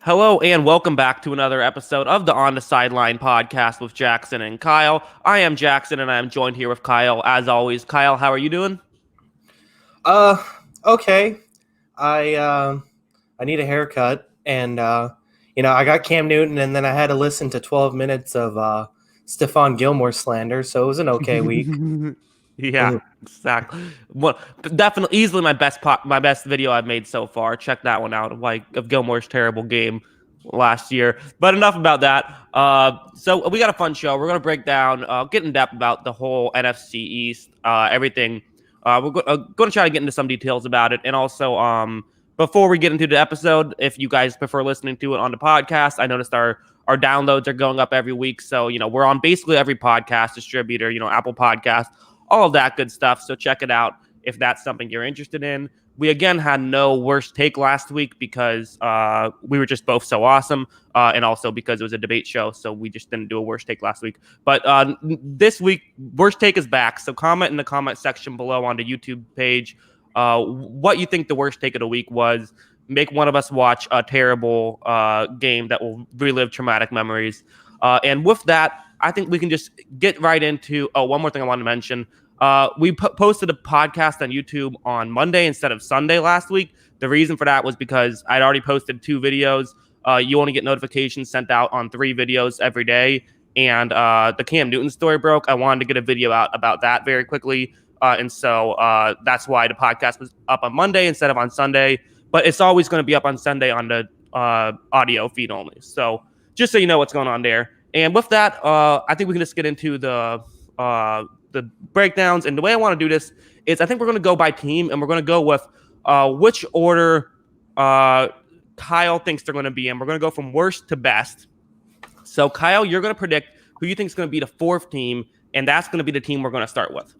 Hello and welcome back to another episode of the On the Sideline podcast with Jackson and Kyle. I am Jackson and I am joined here with Kyle as always. Kyle, how are you doing? Uh, okay. I need a haircut, and I got Cam Newton, and then I had to listen to 12 minutes of Stephon Gilmore slander, so it was an okay week. Yeah, exactly. Well, definitely easily my best video I've made so far. Check that one out of Gilmore's terrible game last year. But enough about that. So we got a fun show. We're gonna break down, get in depth about the whole NFC East, everything. We're going to try to get into some details about it, and also before we get into the episode, if you guys prefer listening to it on the podcast, I noticed our downloads are going up every week. So we're on basically every podcast distributor. Apple Podcast, all of that good stuff. So check it out if that's something you're interested in. We again had no worst take last week because we were just both so awesome, and also because it was a debate show, so we just didn't do a worst take last week. But this week, worst take is back. So comment in the comment section below on the YouTube page what you think the worst take of the week was. Make one of us watch a terrible game that will relive traumatic memories. And with that, I think we can just get right into. Oh, one more thing I want to mention. We posted a podcast on YouTube on Monday instead of Sunday last week. The reason for that was because I'd already posted 2 videos. You only get notifications sent out on 3 videos every day. And the Cam Newton story broke. I wanted to get a video out about that very quickly. And so that's why the podcast was up on Monday instead of on Sunday. But it's always going to be up on Sunday on the audio feed only. So just so you know what's going on there. And with that, I think we can just get into the breakdowns. And the way I want to do this is I think we're going to go by team, and we're going to go with which order Kyle thinks they're going to be in. We're going to go from worst to best. So, Kyle, you're going to predict who you think is going to be the 4th team, and that's going to be the team we're going to start with.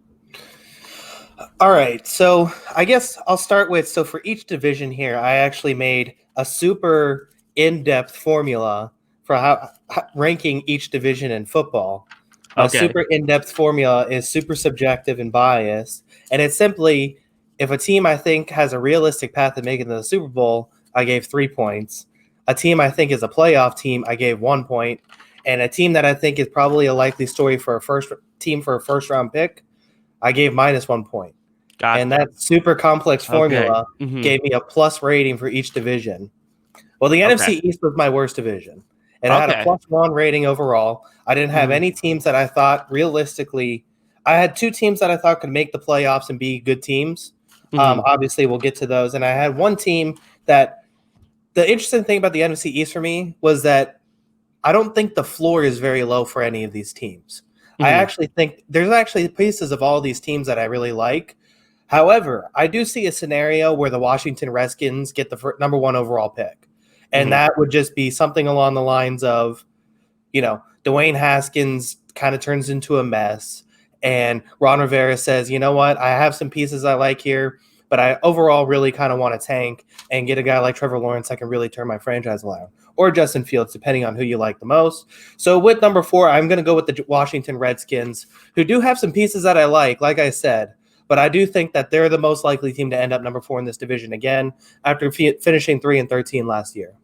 All right, so I guess I'll start with, so for each division here, I actually made a super in-depth formula for how ranking each division in football. My super in-depth formula is super subjective and biased, and it's simply, if a team I think has a realistic path to making the Super Bowl, I gave 3 points. A team I think is a playoff team, I gave 1 point. And a team that I think is probably a likely story for a first-round pick, I gave -1 point. Gotcha. And that super complex formula gave me a plus rating for each division. Well, the NFC East was my worst division. And I had a +1 rating overall. I didn't have any teams that I thought realistically – I had 2 teams that I thought could make the playoffs and be good teams. Obviously, we'll get to those. And I had one team that – the interesting thing about the NFC East for me was that I don't think the floor is very low for any of these teams. I actually think there's actually pieces of all these teams that I really like. However, I do see a scenario where the Washington Redskins get the number 1 overall pick. And that would just be something along the lines of, Dwayne Haskins kind of turns into a mess. And Ron Rivera says, you know what, I have some pieces I like here, but I overall really kind of want to tank and get a guy like Trevor Lawrence that can really turn my franchise around. Or Justin Fields, depending on who you like the most. So with number 4, I'm going to go with the Washington Redskins, who do have some pieces that I like I said. But I do think that they're the most likely team to end up number 4 in this division again after finishing 3-13 last year.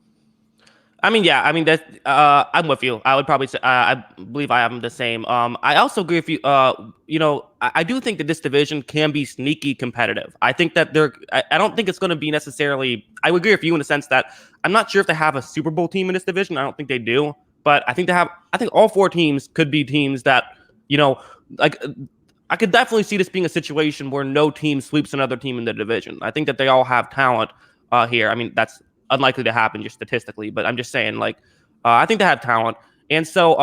That's I'm with you. I would probably say I believe I am the same. I also agree with you. I do think that this division can be sneaky competitive. I think that I don't think it's going to be necessarily. I would agree with you in the sense that I'm not sure if they have a Super Bowl team in this division. I don't think they do, but I think all 4 teams could be teams that I could definitely see this being a situation where no team sweeps another team in the division. I think that they all have talent here. I mean, that's unlikely to happen just statistically, but I'm just saying, I think they have talent. And so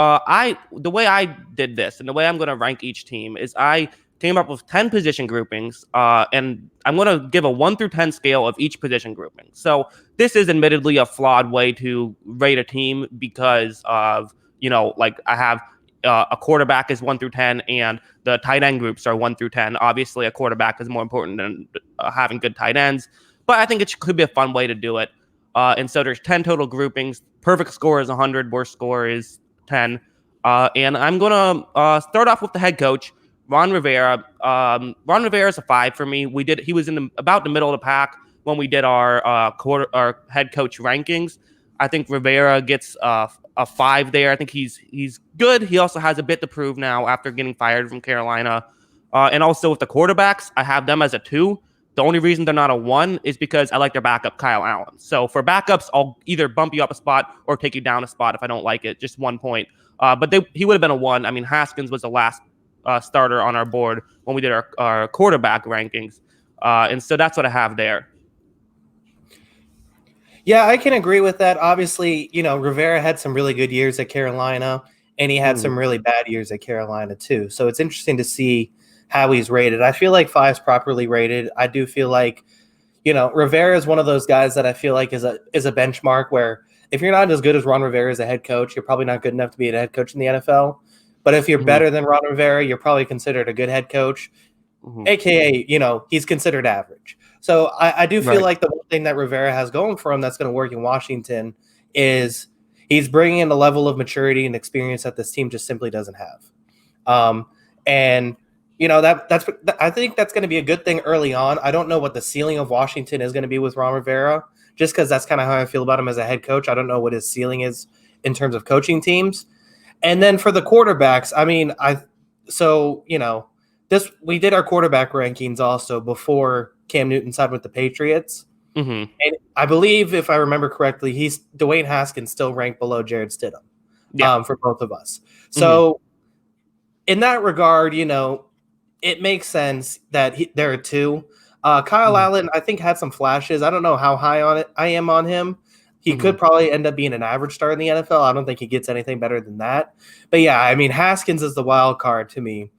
the way I did this and the way I'm going to rank each team is I came up with 10 position groupings, and I'm going to give a 1 through 10 scale of each position grouping. So this is admittedly a flawed way to rate a team because of, I have a quarterback is 1 through 10 and the tight end groups are 1 through 10. Obviously, a quarterback is more important than having good tight ends, but I think it could be a fun way to do it. And so there's 10 total groupings. Perfect score is 100. Worst score is 10. And I'm going to start off with the head coach, Ron Rivera. Ron Rivera is a 5 for me. He was in about the middle of the pack when we did our head coach rankings. I think Rivera gets a 5 there. I think he's good. He also has a bit to prove now after getting fired from Carolina. And also with the quarterbacks, I have them as a 2. The only reason they're not a 1 is because I like their backup, Kyle Allen. So for backups, I'll either bump you up a spot or take you down a spot if I don't like it, just 1 point. But he would have been a 1. I mean, Haskins was the last starter on our board when we did our quarterback rankings. And so that's what I have there. Yeah, I can agree with that. Obviously, Rivera had some really good years at Carolina, and he had some really bad years at Carolina too. So it's interesting to see how he's rated. I feel like 5 is properly rated. I do feel like, Rivera is one of those guys that I feel like is a benchmark where if you're not as good as Ron Rivera as a head coach, you're probably not good enough to be a head coach in the NFL. But if you're better than Ron Rivera, you're probably considered a good head coach, AKA, he's considered average. So I do feel like the one thing that Rivera has going for him that's going to work in Washington is he's bringing in a level of maturity and experience that this team just simply doesn't have. And I think that's going to be a good thing early on. I don't know what the ceiling of Washington is going to be with Ron Rivera, just because that's kind of how I feel about him as a head coach. I don't know what his ceiling is in terms of coaching teams. And then for the quarterbacks, I mean, we did our quarterback rankings also before Cam Newton signed with the Patriots. And I believe, if I remember correctly, Dwayne Haskins still ranked below Jared Stidham for both of us. So in that regard, it makes sense that there are 2. Kyle Allen, I think, had some flashes. I don't know how high on it I am on him. He could probably end up being an average star in the NFL. I don't think he gets anything better than that. But yeah, I mean, Haskins is the wild card to me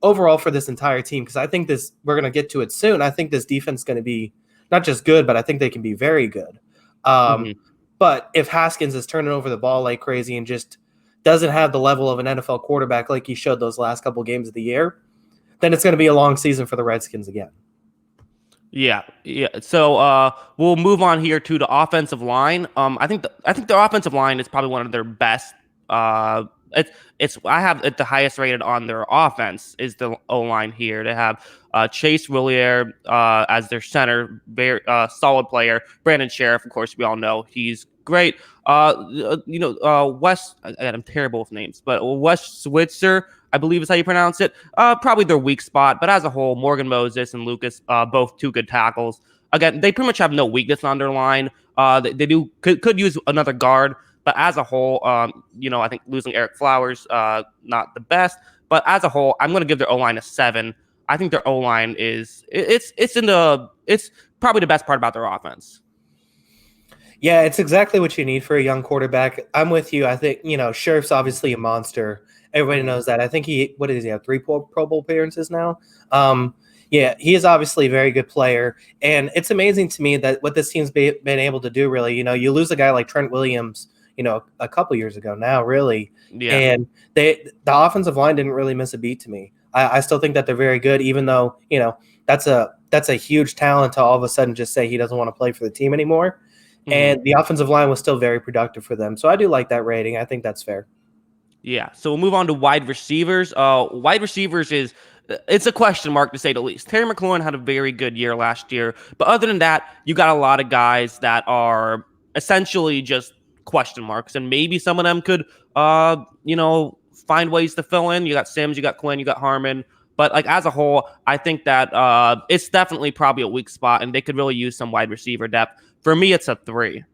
overall for this entire team, because I think we're going to get to it soon. I think this defense is going to be not just good, but I think they can be very good. But if Haskins is turning over the ball like crazy and just doesn't have the level of an NFL quarterback like he showed those last couple games of the year, then it's going to be a long season for the Redskins again. Yeah. So we'll move on here to the offensive line. I think their offensive line is probably one of their best. I have it the highest rated on their offense is the O-line here. They have Chase Willier as their center, very solid player. Brandon Sheriff, of course, we all know he's great. Wes, I'm terrible with names, but Wes Switzer, I believe is how you pronounce it. Probably their weak spot, but as a whole, Morgan Moses and Lucas, both 2 good tackles. Again, they pretty much have no weakness on their line. They could use another guard. But as a whole, I think losing Eric Flowers, not the best. But as a whole, I'm going to give their O-line a 7. I think their O-line it's probably the best part about their offense. Yeah, it's exactly what you need for a young quarterback. I'm with you. I think, Sheriff's obviously a monster. Everybody knows that. I think he have 3 Pro Bowl appearances now? Yeah, he is obviously a very good player. And it's amazing to me that what this team's been able to do, really. You lose a guy like Trent Williams, a couple years ago now, really. Yeah. And the offensive line didn't really miss a beat to me. I still think that they're very good, even though, that's a huge talent to all of a sudden just say he doesn't want to play for the team anymore. And the offensive line was still very productive for them. So I do like that rating. I think that's fair. Yeah. So we'll move on to wide receivers. Wide receivers it's a question mark to say the least. Terry McLaurin had a very good year last year. But other than that, you got a lot of guys that are essentially just question marks. And maybe some of them could, find ways to fill in. You got Sims, you got Quinn, you got Harmon. But as a whole, I think that it's definitely probably a weak spot, and they could really use some wide receiver depth. For me, it's a 3.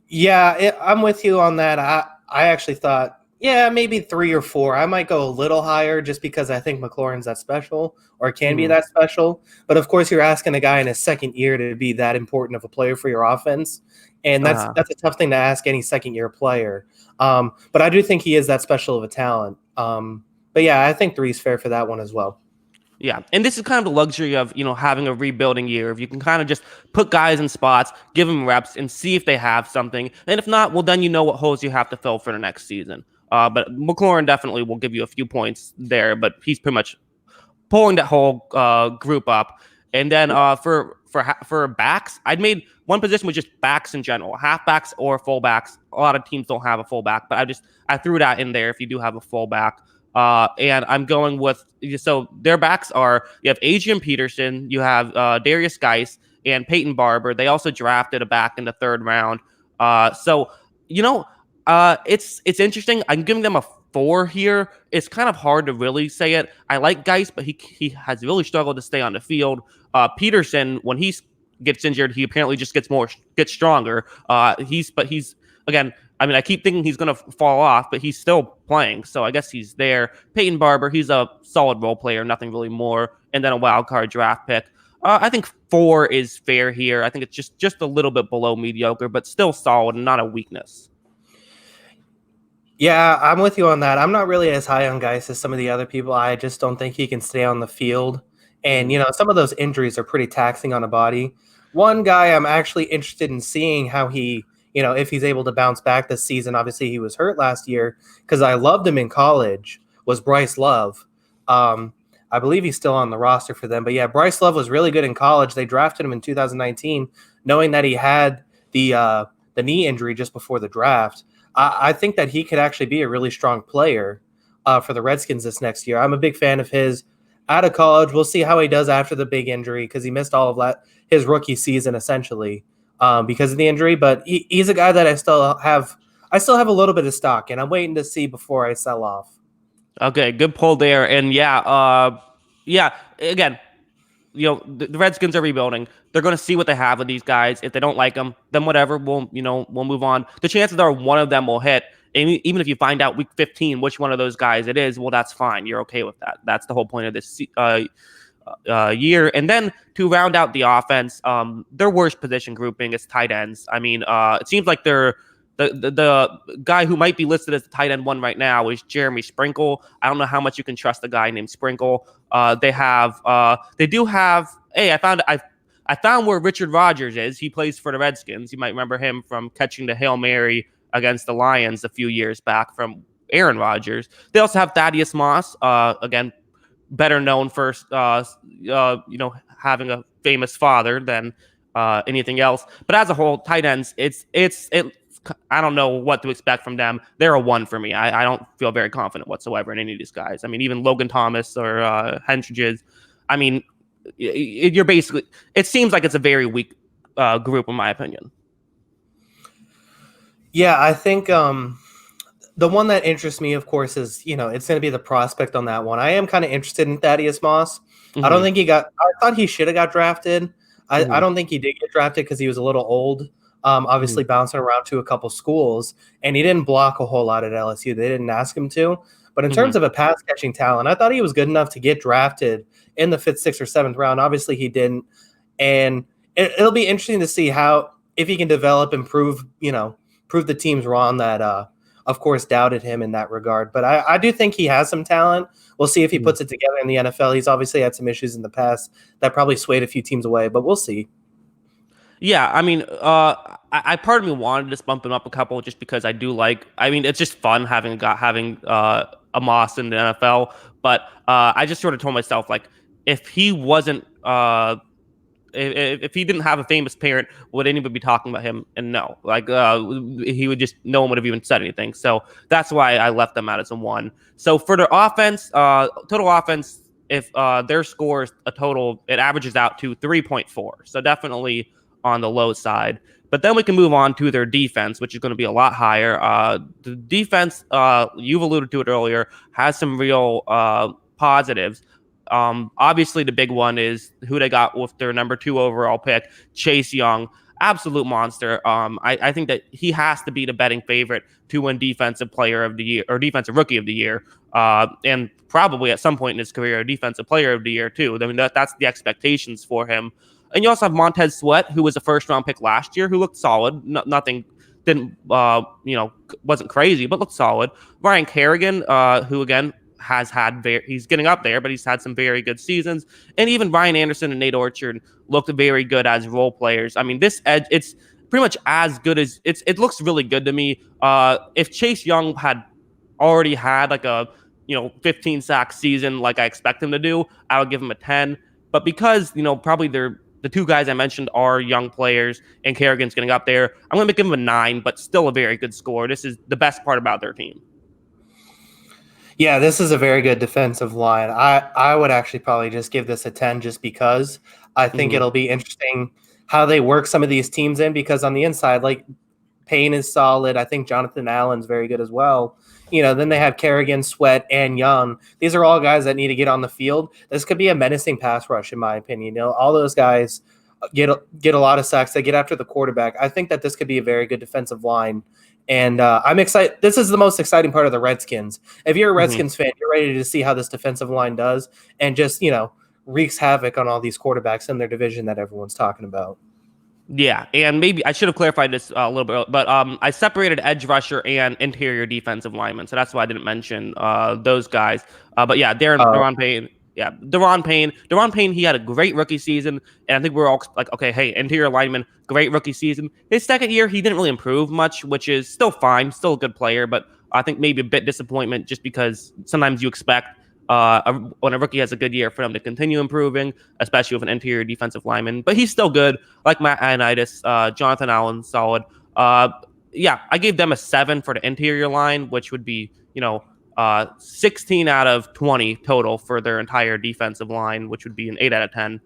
Yeah, I'm with you on that. I actually thought, maybe 3 or 4. I might go a little higher just because I think McLaurin's that special or can be that special. But of course, you're asking a guy in his second year to be that important of a player for your offense. And that's a tough thing to ask any second-year player. But I do think he is that special of a talent. But yeah, I think 3 is fair for that one as well. Yeah, and this is kind of the luxury of, having a rebuilding year. If you can kind of just put guys in spots, give them reps, and see if they have something. And if not, well, then you know what holes you have to fill for the next season. But McLaurin definitely will give you a few points there, but he's pretty much pulling that whole group up. And then for backs, I'd made one position with just backs in general, halfbacks or fullbacks. A lot of teams don't have a fullback, but I threw that in there if you do have a fullback. And I'm going with, so their backs are, you have Adrian Peterson, you have Darius Geis, and Peyton Barber. They also drafted a back in the 3rd round. So it's interesting. I'm giving them a 4 here. It's kind of hard to really say it. I like Geis, but he has really struggled to stay on the field. Peterson, when he gets injured, he apparently just gets stronger. He's again. I mean, I keep thinking he's going to fall off, but he's still playing, so I guess he's there. Peyton Barber, he's a solid role player, nothing really more, and then a wild card draft pick. I think 4 is fair here. I think it's just a little bit below mediocre, but still solid and not a weakness. Yeah, I'm with you on that. I'm not really as high on Geis as some of the other people. I just don't think he can stay on the field. And, some of those injuries are pretty taxing on a body. One guy I'm actually interested in seeing how he, if he's able to bounce back this season. Obviously, he was hurt last year because I loved him in college, was Bryce Love. I believe he's still on the roster for them. But, yeah, Bryce Love was really good in college. They drafted him in 2019, knowing that he had the knee injury just before the draft. I think that he could actually be a really strong player for the Redskins this next year. I'm a big fan of his out of college. We'll see how he does after the big injury because he missed all of his rookie season essentially because of the injury. But he's a guy that I still have a little bit of stock, and I'm waiting to see before I sell off. Okay, good pull there. And again, the Redskins are rebuilding. They're going to see what they have with these guys. If they don't like them, then whatever. We'll move on. The chances are one of them will hit. And even if you find out week 15 which one of those guys it is, well, that's fine. You're okay with that. That's the whole point of this year. And then to round out the offense, their worst position grouping is tight ends. I mean, it seems like they're the guy who might be listed as the tight end 1 right now is Jeremy Sprinkle. I don't know how much you can trust a guy named Sprinkle. They do have. Hey, I found where Richard Rodgers is. He plays for the Redskins. You might remember him from catching the Hail Mary against the Lions a few years back from Aaron Rodgers. They also have Thaddeus Moss, again, better known for having a famous father than anything else. But as a whole, tight ends, I don't know what to expect from them. They're a 1 for me. I don't feel very confident whatsoever in any of these guys. I mean, even Logan Thomas or Hentridges. I mean, it seems like it's a very weak group in my opinion. Yeah, I think the one that interests me, of course, is, it's going to be the prospect on that one. I am kind of interested in Thaddeus Moss. Mm-hmm. I don't think I thought he should have got drafted. I don't think he did get drafted because he was a little old. Obviously bouncing around to a couple schools, and he didn't block a whole lot at LSU. They didn't ask him to. But in terms of a pass catching talent, I thought he was good enough to get drafted in the 5th, 6th, or 7th round. Obviously, he didn't. And it'll be interesting to see if he can develop and prove the teams wrong that, of course, doubted him in that regard. But I do think he has some talent. We'll see if he puts it together in the NFL. He's obviously had some issues in the past that probably swayed a few teams away, but we'll see. Yeah, I mean, I part of me wanted to just bump him up a couple just because I do like. I mean, it's just fun having a Moss in the NFL. But I just sort of told myself, like, if he wasn't, if he didn't have a famous parent, would anybody be talking about him? And no, like, he would just, no one would have even said anything. So that's why I left them out as a 1. So for their offense, total offense, if their scores it averages out to 3.4. So definitely on the low side. But then we can move on to their defense, which is going to be a lot higher. The defense, you've alluded to it earlier, has some real positives. Obviously, the big one is who they got with their number 2 overall pick, Chase Young. Absolute monster. I think that he has to be the betting favorite to win Defensive Player of the Year or Defensive Rookie of the Year, and probably at some point in his career, Defensive Player of the Year too. I mean, that's the expectations for him. And you also have Montez Sweat, who was a 1st-round pick last year, who looked solid. Nothing wasn't crazy, but looked solid. Ryan Kerrigan, who again he's getting up there, but he's had some very good seasons. And even Ryan Anderson and Nate Orchard looked very good as role players. I mean, this edge, it's pretty much as good as it looks really good to me. If Chase Young had already had like a 15 sack season like I expect him to do, I would give him a 10. But because probably the 2 guys I mentioned are young players, and Kerrigan's getting up there, I'm going to give him a 9, but still a very good score. This is the best part about their team. Yeah, this is a very good defensive line. I would actually probably just give this a 10 just because I think it'll be interesting how they work some of these teams in, because on the inside, like Payne is solid. I think Jonathan Allen's very good as well. Then they have Kerrigan, Sweat, and Young. These are all guys that need to get on the field. This could be a menacing pass rush, in my opinion. All those guys get a lot of sacks. They get after the quarterback. I think that this could be a very good defensive line. And I'm excited. This is the most exciting part of the Redskins. If you're a Redskins fan, you're ready to see how this defensive line does and just, wreaks havoc on all these quarterbacks in their division that everyone's talking about. Yeah, and maybe I should have clarified this a little bit, but I separated edge rusher and interior defensive lineman, so that's why I didn't mention those guys. But yeah, Deron Payne. Yeah, Deron Payne, he had a great rookie season, and I think we're all like, okay, hey, interior lineman, great rookie season. His second year, he didn't really improve much, which is still fine, still a good player, but I think maybe a bit disappointment just because sometimes you expect when a rookie has a good year for them to continue improving, especially with an interior defensive lineman. But he's still good, like Matt Ioannidis, Jonathan Allen, solid. Yeah, I gave them a 7 for the interior line, which would be, 16 out of 20 total for their entire defensive line, which would be an 8 out of 10.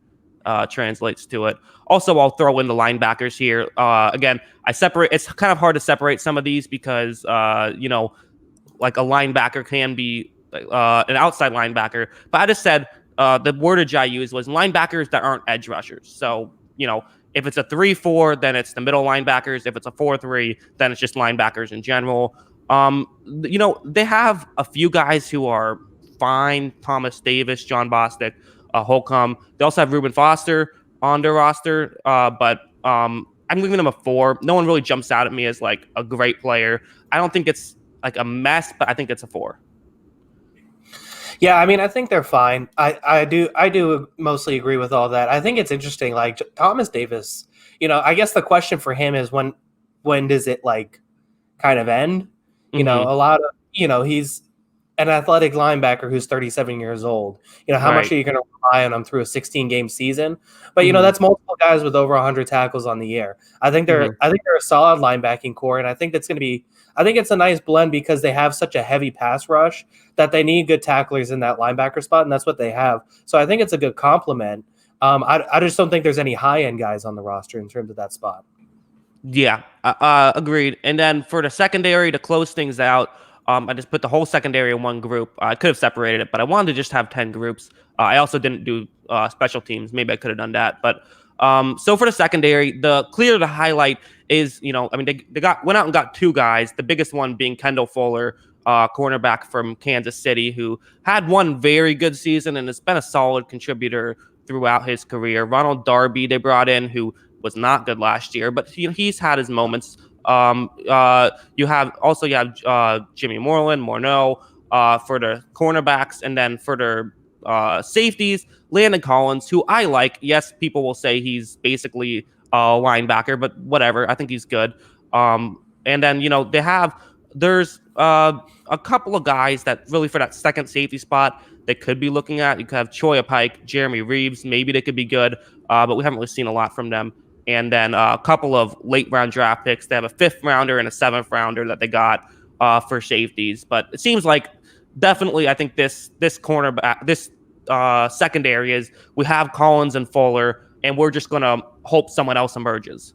Translates to it. Also, I'll throw in the linebackers here. Again, it's kind of hard to separate some of these because, like a linebacker can be an outside linebacker. But I just said the wordage I used was linebackers that aren't edge rushers. So, if it's a 3-4, then it's the middle linebackers. If it's a 4-3, then it's just linebackers in general. They have a few guys who are fine. Thomas Davis, John Bostic, Holcomb. They also have Reuben Foster on their roster. But I'm giving them a 4. No one really jumps out at me as like a great player. I don't think it's like a mess, but I think it's a 4. Yeah, I mean, I think they're fine. I do mostly agree with all that. I think it's interesting. Like Thomas Davis, I guess the question for him is when does it like kind of end? A lot of he's an athletic linebacker who's 37 years old. How much are you going to rely on him through a 16-game season? But that's multiple guys with over 100 tackles on the year. I think they're a solid linebacking core, and I think that's going to be. I think it's a nice blend because they have such a heavy pass rush that they need good tacklers in that linebacker spot, and that's what they have. So I think it's a good complement. I just don't think there's any high-end guys on the roster in terms of that spot. Yeah, agreed. And then for the secondary to close things out, I just put the whole secondary in one group. I could have separated it, but I wanted to just have 10 groups. I also didn't do special teams. Maybe I could have done that. But so for the secondary, the highlight is, they went out and got 2 guys, the biggest one being Kendall Fuller, cornerback from Kansas City, who had one very good season and has been a solid contributor throughout his career. Ronald Darby they brought in, who was not good last year, but he's had his moments. You have Jimmy Moreland, Morneau for the cornerbacks, and then for the safeties, Landon Collins, who I like. Yes, people will say he's basically a linebacker, but whatever. I think he's good. And then there's a couple of guys that really for that second safety spot they could be looking at. You could have Choya Pike, Jeremy Reeves. Maybe they could be good, but we haven't really seen a lot from them. And then a couple of late round draft picks. They have a 5th rounder and a 7th rounder that they got for safeties. But it seems like definitely, I think this cornerback, this secondary is we have Collins and Fuller, and we're just going to hope someone else emerges.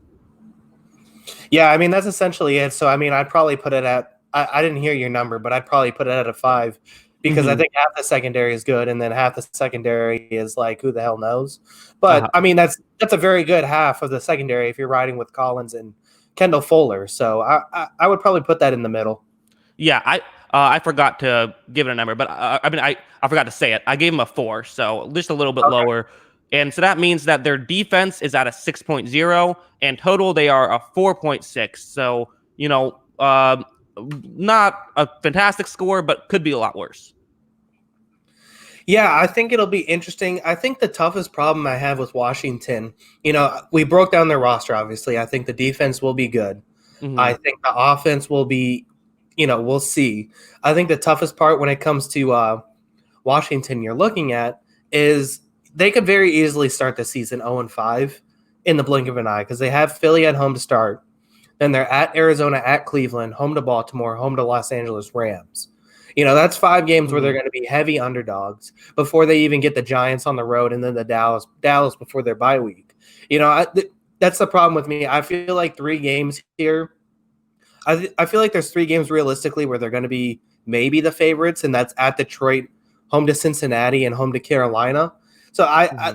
Yeah, I mean, that's essentially it. So, I mean, I'd probably put it at, I didn't hear your number, but I'd probably put it at a 5 because I think half the secondary is good and then half the secondary is like, who the hell knows? But I mean, that's a very good half of the secondary if you're riding with Collins and Kendall Fuller. So I would probably put that in the middle. Yeah, I forgot to give it a number, but I forgot to say it. I gave him a 4, so just a little bit lower. And so that means that their defense is at a 6.0 and total they are a 4.6. So, not a fantastic score, but could be a lot worse. Yeah, I think it'll be interesting. I think the toughest problem I have with Washington, we broke down their roster, obviously. I think the defense will be good. I think the offense will be, we'll see. I think the toughest part when it comes to Washington you're looking at is they could very easily start the season 0-5 in the blink of an eye because they have Philly at home to start. Then they're at Arizona, at Cleveland, home to Baltimore, home to Los Angeles Rams. That's 5 games where they're going to be heavy underdogs before they even get the Giants on the road and then the Dallas before their bye week. That that's the problem with me. I feel like 3 games here. I feel like there's 3 games realistically where they're going to be maybe the favorites, and that's at Detroit, home to Cincinnati, and home to Carolina. So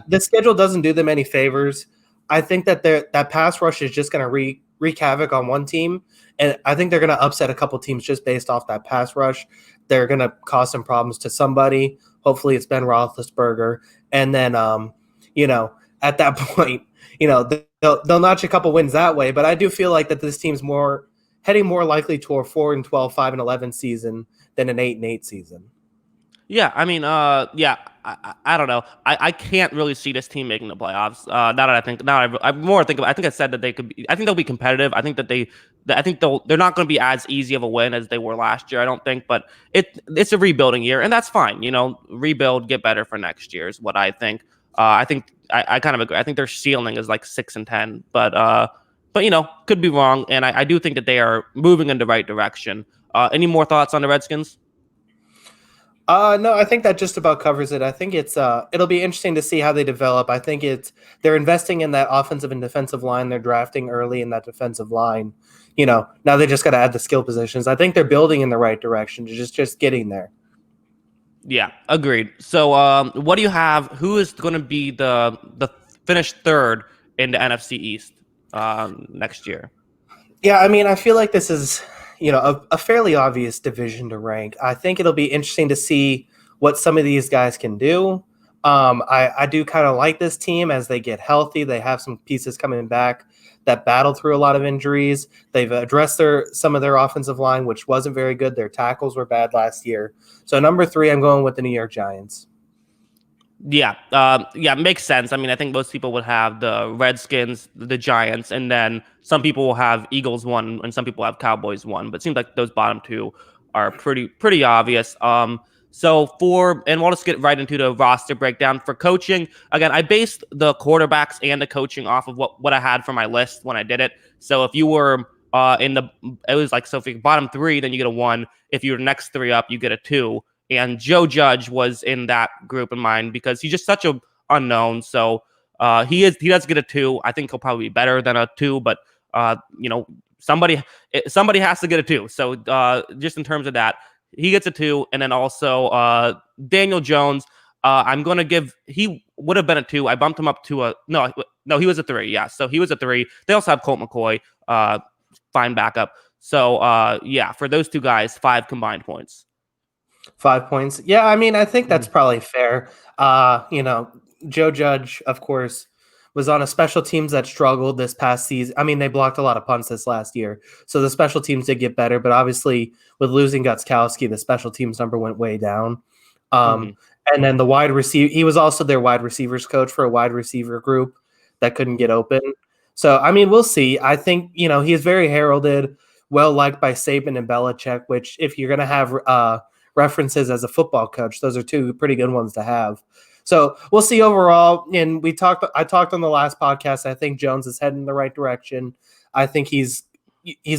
the schedule doesn't do them any favors. I think that that pass rush is just going to wreak havoc on one team, and I think they're going to upset a couple teams just based off that pass rush. They're going to cause some problems to somebody. Hopefully, it's Ben Roethlisberger, and then at that point, they'll notch a couple wins that way. But I do feel like that this team's heading more likely to a 4-12, 5-11 season than an 8-8 season. Yeah, I mean, I don't know. I can't really see this team making the playoffs. Now that I think, I think I said that they could be. I think they'll be competitive. I think that they're not going to be as easy of a win as they were last year. I don't think, but it's a rebuilding year, and that's fine. Rebuild, get better for next year is what I think. I think I kind of agree. I think their ceiling is like 6-10, but could be wrong, and I do think that they are moving in the right direction. Any more thoughts on the Redskins? No, I think that just about covers it. I think it'll be interesting to see how they develop. I think they're investing in that offensive and defensive line. They're drafting early in that defensive line. Now they just got to add the skill positions. I think they're building in the right direction. Just getting there. Yeah, agreed. So, what do you have? Who is going to be the finished third in the NFC East next year? Yeah, I mean, I feel like this is a fairly obvious division to rank. I think it'll be interesting to see what some of these guys can do. I do kind of like this team as they get healthy. They have some pieces coming back that battled through a lot of injuries. They've addressed some of their offensive line, which wasn't very good. Their tackles were bad last year. So number 3, I'm going with the New York Giants. Yeah, makes sense. I mean, I think most people would have the Redskins, the Giants, and then some people will have Eagles 1, and some people have Cowboys 1. But it seems like those bottom 2 are pretty obvious. And we'll just get right into the roster breakdown for coaching. Again, I based the quarterbacks and the coaching off of what I had for my list when I did it. So if you were if you bottom 3, then you get a 1. If you were next 3 up, you get a 2. And Joe Judge was in that group of mine because he's just such an unknown. So he does get a 2. I think he'll probably be better than a 2, but somebody has to get a 2. So just in terms of that, he gets a 2, and then also Daniel Jones. He would have been a 2. I bumped him up to he was a 3. Yeah, so he was a 3. They also have Colt McCoy, fine backup. So for those 2 guys, 5 combined points. 5 points. Yeah, I mean, I think that's probably fair. Joe Judge, of course, was on a special teams that struggled this past season. I mean, they blocked a lot of punts this last year. So the special teams did get better, but obviously with losing Gutskowski, the special teams number went way down. And then the wide receiver, he was also their wide receivers coach for a wide receiver group that couldn't get open. So, I mean, we'll see. I think, he is very heralded, well liked by Saban and Belichick, which if you're going to have references as a football coach, those are 2 pretty good ones to have. So we'll see overall. And I talked on the last podcast. I think Jones is heading in the right direction. I think he's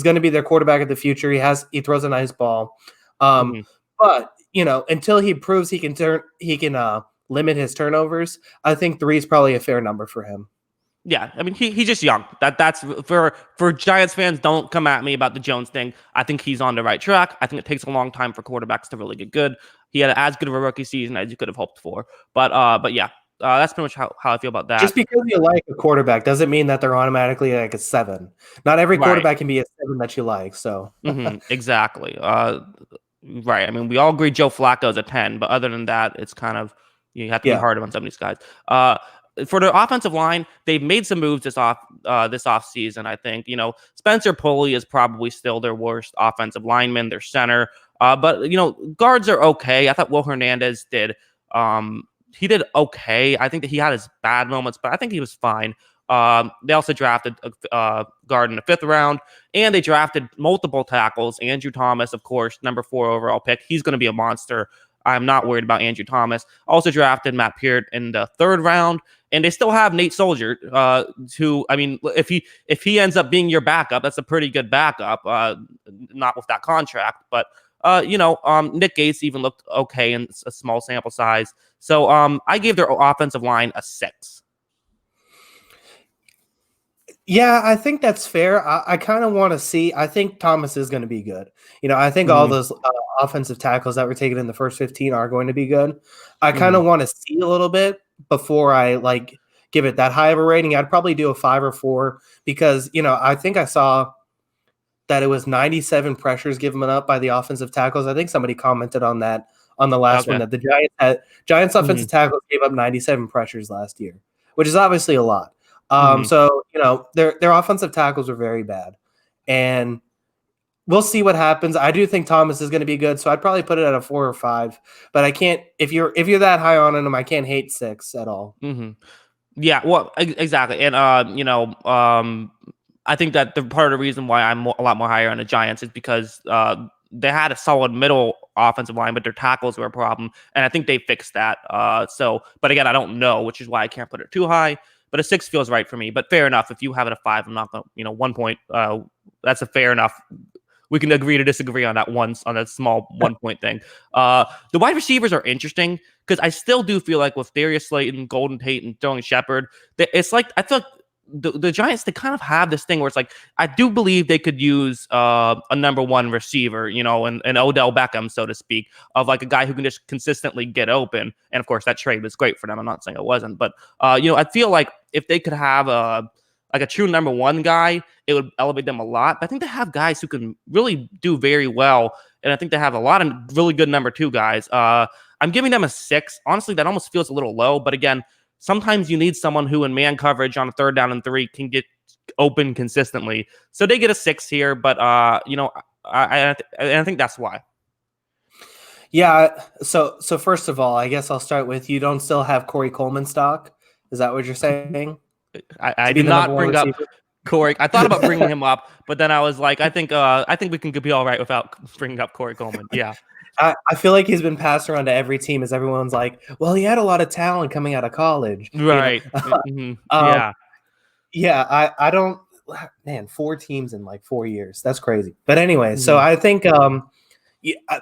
going to be their quarterback of the future. He throws a nice ball. But until he proves he can limit his turnovers, I think 3 is probably a fair number for him. Yeah, I mean he's just young. That's for Giants fans. Don't come at me about the Jones thing. I think he's on the right track. I think it takes a long time for quarterbacks to really get good. He had as good of a rookie season as you could have hoped for. But yeah, that's pretty much how I feel about that. Just because you like a quarterback doesn't mean that they're automatically like a 7. Not every quarterback can be a 7 that you like. So exactly. Right. I mean, we all agree Joe Flacco is a 10, but other than that, it's kind of you have to be hard on some of these guys. For the offensive line, they've made some moves this off season. I think Spencer Pulley is probably still their worst offensive lineman, their center. But guards are okay. I thought Will Hernandez did. He did okay. I think that he had his bad moments, but I think he was fine. They also drafted a guard in the 5th round, and they drafted multiple tackles. Andrew Thomas, of course, number 4 overall pick. He's going to be a monster. I'm not worried about Andrew Thomas. Also drafted Matt Peart in the 3rd round, and they still have Nate Soldier. I mean, if he ends up being your backup, that's a pretty good backup. Not with that contract, but Nick Gates even looked okay in a small sample size. So I gave their offensive line a 6. Yeah, I think that's fair. I kind of want to see. I think Thomas is going to be good. I think all those offensive tackles that were taken in the first 15 are going to be good. I kind of want to see a little bit before I give it that high of a rating. I'd probably do a 5 or 4 because I think I saw that it was 97 pressures given up by the offensive tackles. I think somebody commented on that on the last one, that the Giants offensive tackles gave up 97 pressures last year, which is obviously a lot. So their offensive tackles are very bad, and we'll see what happens. I do think Thomas is going to be good, so I'd probably put it at a 4 or 5. But I can't, if you're that high on him, I can't hate 6 at all. Yeah, well, exactly, and I think that the part of the reason why I'm a lot more higher on the Giants is because they had a solid middle offensive line, but their tackles were a problem, and I think they fixed that. But again, I don't know, which is why I can't put it too high. But a 6 feels right for me. But fair enough. If you have it a 5, I'm not going to, 1 point. That's a fair enough. We can agree to disagree on that small 1 point thing. The wide receivers are interesting because I still do feel like with Darius Slayton, Golden Tate, and Sterling Shepard, it's like I feel like the Giants, they kind of have this thing where it's like I do believe they could use a number 1 receiver, and Odell Beckham, so to speak, of like a guy who can just consistently get open. And of course, that trade was great for them. I'm not saying it wasn't, but I feel like if they could have a true number 1 guy, it would elevate them a lot. But I think they have guys who can really do very well, and I think they have a lot of really good number 2 guys. I'm giving them a 6. Honestly, that almost feels a little low, but again, sometimes you need someone who in man coverage on a 3rd down and 3 can get open consistently. So they get a 6 here, but I think that's why. Yeah. So first of all, I guess I'll start with, you don't still have Corey Coleman stock. Is that what you're saying? I did not bring up Corey. I thought about bringing him up, but then I was like, I think we can be all right without bringing up Corey Coleman. Yeah. I feel like he's been passed around to every team as everyone's like, well, he had a lot of talent coming out of college. Right. Yeah. I don't, man, 4 teams in like 4 years. That's crazy. But anyway, so I think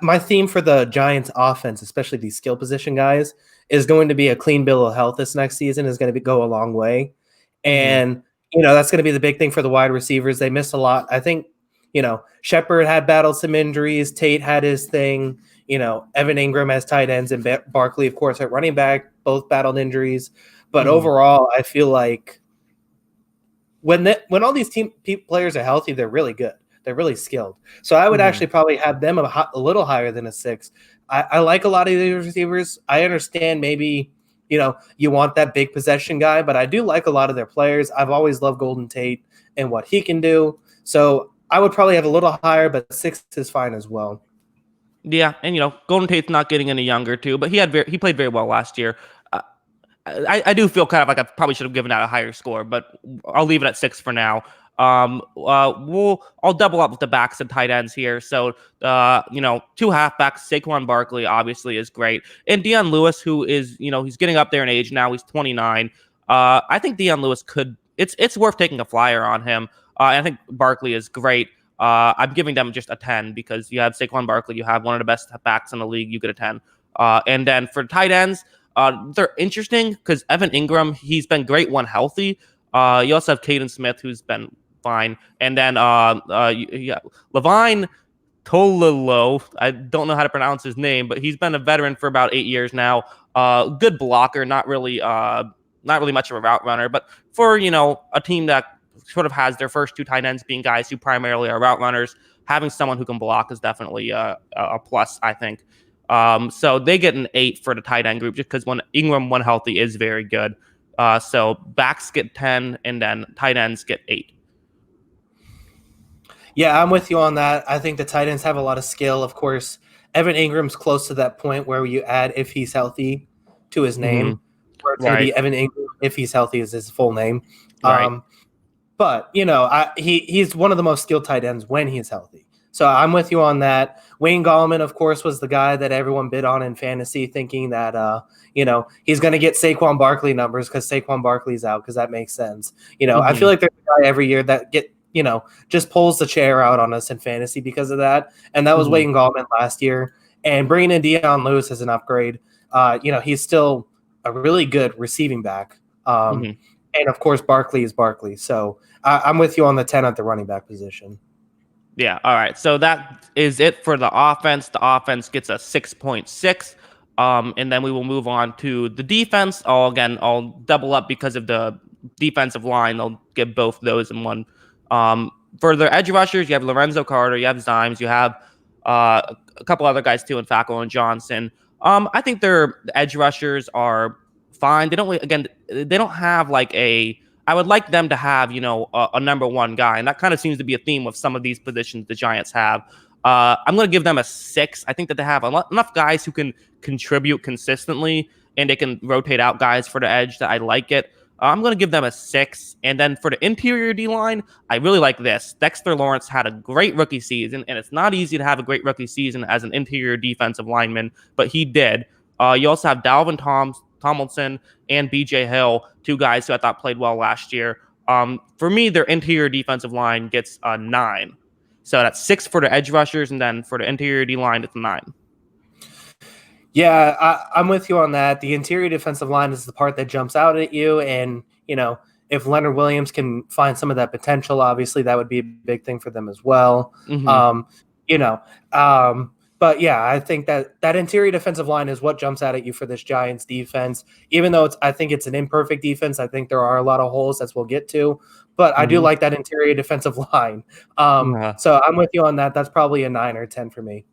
my theme for the Giants offense, especially these skill position guys, is going to be a clean bill of health this next season. Is going to go a long way. And, that's going to be the big thing for the wide receivers. They missed a lot. I think, Shepard had battled some injuries. Tate had his thing. Evan Ingram as tight ends, and Barkley, of course, at running back, both battled injuries. But overall, I feel like when all these players are healthy, they're really good. They're really skilled. So I would actually probably have them a little higher than a 6. I like a lot of these receivers. I understand maybe, you want that big possession guy, but I do like a lot of their players. I've always loved Golden Tate and what he can do. So I would probably have a little higher, but 6 is fine as well. Yeah, and Golden Tate's not getting any younger too, but he played very well last year. I do feel kind of like I probably should have given out a higher score, but I'll leave it at 6 for now. I'll double up with the backs and tight ends here. So, 2 halfbacks, Saquon Barkley obviously is great. And Dion Lewis, who is, he's getting up there in age now. He's 29. I think Dion Lewis it's worth taking a flyer on him. I think Barkley is great. I'm giving them just a 10 because you have Saquon Barkley. You have one of the best backs in the league. You get a 10. And then for tight ends, they're interesting because Evan Ingram, he's been great when healthy. You also have Caden Smith, who's been fine. And then Levine Tololo, I don't know how to pronounce his name, but he's been a veteran for about 8 years now. Good blocker, not really much of a route runner, but for a team that sort of has their first 2 tight ends being guys who primarily are route runners, having someone who can block is definitely a plus, I think. So they get an 8 for the tight end group just because when Ingram, when healthy, is very good. So backs get 10, and then tight ends get 8. Yeah, I'm with you on that. I think the tight ends have a lot of skill. Of course, Evan Ingram's close to that point where you add "if he's healthy" to his name, where it's going to be Evan Ingram if he's healthy is his full name. Right. But he's one of the most skilled tight ends when he's healthy. So I'm with you on that. Wayne Gallman, of course, was the guy that everyone bid on in fantasy, thinking that he's going to get Saquon Barkley numbers because Saquon Barkley's out, because that makes sense. I feel like there's a guy every year that just pulls the chair out on us in fantasy because of that. And that was Wayne Gallman last year. And bringing in Dion Lewis as an upgrade, he's still a really good receiving back. And of course, Barkley is Barkley. So I'm with you on the 10 at the running back position. Yeah. All right. So that is it for the offense. The offense gets a 6.6. And then we will move on to the defense. I'll double up because of the defensive line. I'll give both those in one. For the edge rushers, you have Lorenzo Carter, you have Zimes, you have a couple other guys too, in Fackrell and Johnson. I think the edge rushers are fine. They don't have like a. I would like them to have, a number one guy, and that kind of seems to be a theme of some of these positions the Giants have. I'm going to give them a 6. I think that they have enough guys who can contribute consistently, and they can rotate out guys for the edge that I like it. I'm going to give them a 6. And then for the interior D-line, I really like this. Dexter Lawrence had a great rookie season, and it's not easy to have a great rookie season as an interior defensive lineman, but he did. You also have Dalvin Tomlinson and BJ Hill, 2 guys who I thought played well last year. For me, their interior defensive line gets a 9. So that's 6 for the edge rushers, and then for the interior D-line, it's 9. Yeah, I'm with you on that. The interior defensive line is the part that jumps out at you. And, if Leonard Williams can find some of that potential, obviously that would be a big thing for them as well. Mm-hmm. But yeah, I think that interior defensive line is what jumps out at you for this Giants defense. Even though I think it's an imperfect defense, I think there are a lot of holes as we'll get to. But I do like that interior defensive line. So I'm with you on that. That's probably a 9 or 10 for me.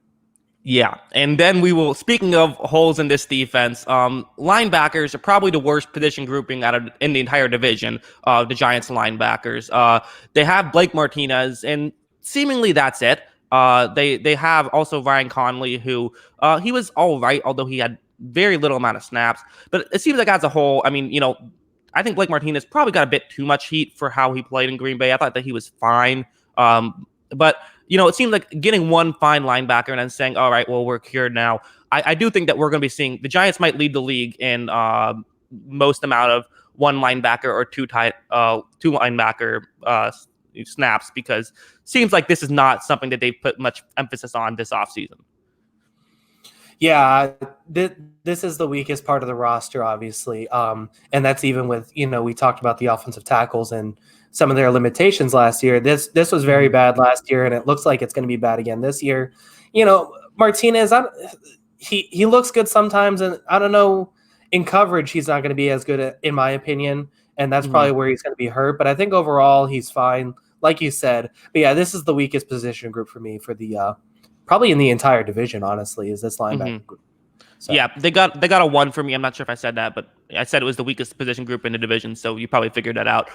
Yeah, and then speaking of holes in this defense, linebackers are probably the worst position grouping in the entire division, the Giants linebackers. They have Blake Martinez, and seemingly that's it. They have also Ryan Conley, who he was all right, although he had very little amount of snaps. But it seems like as a whole, I mean, I think Blake Martinez probably got a bit too much heat for how he played in Green Bay. I thought that he was fine. But it seems like getting one fine linebacker and then saying, all right, well, we're cured now. I do think that we're going to be seeing the Giants might lead the league in most amount of one linebacker or two linebacker snaps, because it seems like this is not something that they've put much emphasis on this offseason. Yeah, this is the weakest part of the roster, obviously. And that's even with, we talked about the offensive tackles and some of their limitations last year. This was very bad last year, and it looks like it's going to be bad again this year. Martinez, he looks good sometimes, and I don't know, in coverage he's not going to be as good, in my opinion, and that's probably where he's going to be hurt. But I think overall he's fine, like you said. But yeah, this is the weakest position group for me for the probably in the entire division, honestly, is this linebacker group. So. Yeah, they got a 1 for me. I'm not sure if I said that, but I said it was the weakest position group in the division, so you probably figured that out.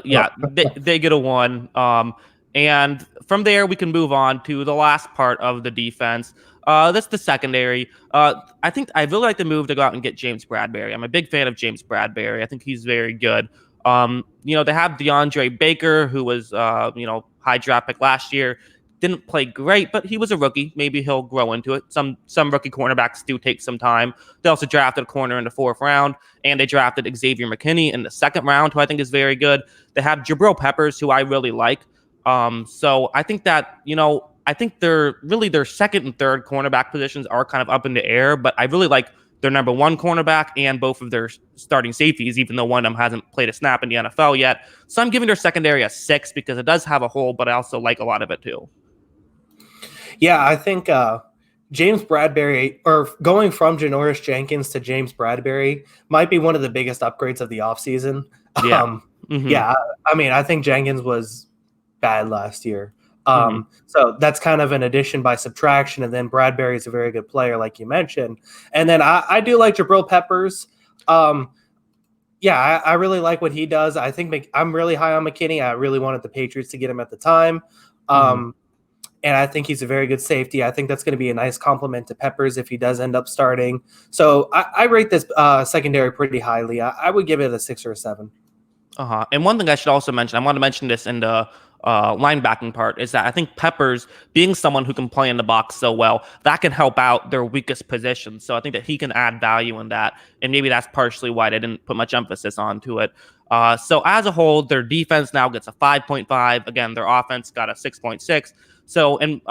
They get a 1. And from there, we can move on to the last part of the defense. That's the secondary. I think I really like the move to go out and get James Bradberry. I'm a big fan of James Bradberry. I think he's very good. They have DeAndre Baker, who was high draft pick last year. Didn't play great, but he was a rookie. Maybe he'll grow into it. Some rookie cornerbacks do take some time. They also drafted a corner in the 4th round, and they drafted Xavier McKinney in the 2nd round, who I think is very good. They have Jabril Peppers, who I really like. So I think that, I think their 2nd and 3rd cornerback positions are kind of up in the air, but I really like their number 1 cornerback and both of their starting safeties, even though one of them hasn't played a snap in the NFL yet. So I'm giving their secondary a 6 because it does have a hole, but I also like a lot of it too. Yeah, I think James Bradberry, or going from Janoris Jenkins to James Bradberry, might be one of the biggest upgrades of the offseason. Yeah. Yeah, I mean, I think Jenkins was bad last year. So that's kind of an addition by subtraction. And then Bradberry is a very good player, like you mentioned. And then I do like Jabril Peppers. Yeah, I really like what he does. I think I'm really high on McKinney. I really wanted the Patriots to get him at the time. And I think he's a very good safety. I think that's going to be a nice compliment to Peppers if he does end up starting. So I rate this secondary pretty highly. I would give it a 6 or a 7. And one thing I should also mention, I want to mention this in the linebacking part, is that I think Peppers, being someone who can play in the box so well, that can help out their weakest position. So I think that he can add value in that. And maybe that's partially why they didn't put much emphasis onto it. So as a whole, their defense now gets a 5.5. Again, their offense got a 6.6. So, and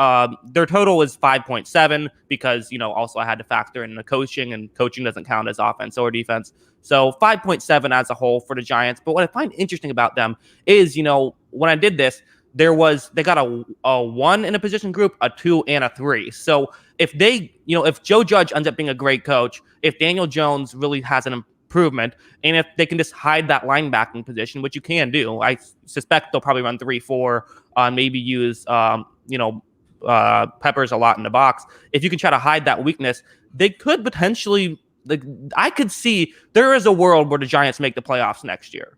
their total is 5.7 because, also I had to factor in the coaching, and coaching doesn't count as offense or defense. So 5.7 as a whole for the Giants. But what I find interesting about them is, when I did this, they got a 1 in a position group, a 2, and a 3. So if if Joe Judge ends up being a great coach, if Daniel Jones really has an improvement, and if they can just hide that linebacking position, which you can do, I suspect they'll probably run 3-4, maybe use Peppers a lot in the box. If you can try to hide that weakness, they could potentially. I could see there is a world where the Giants make the playoffs next year.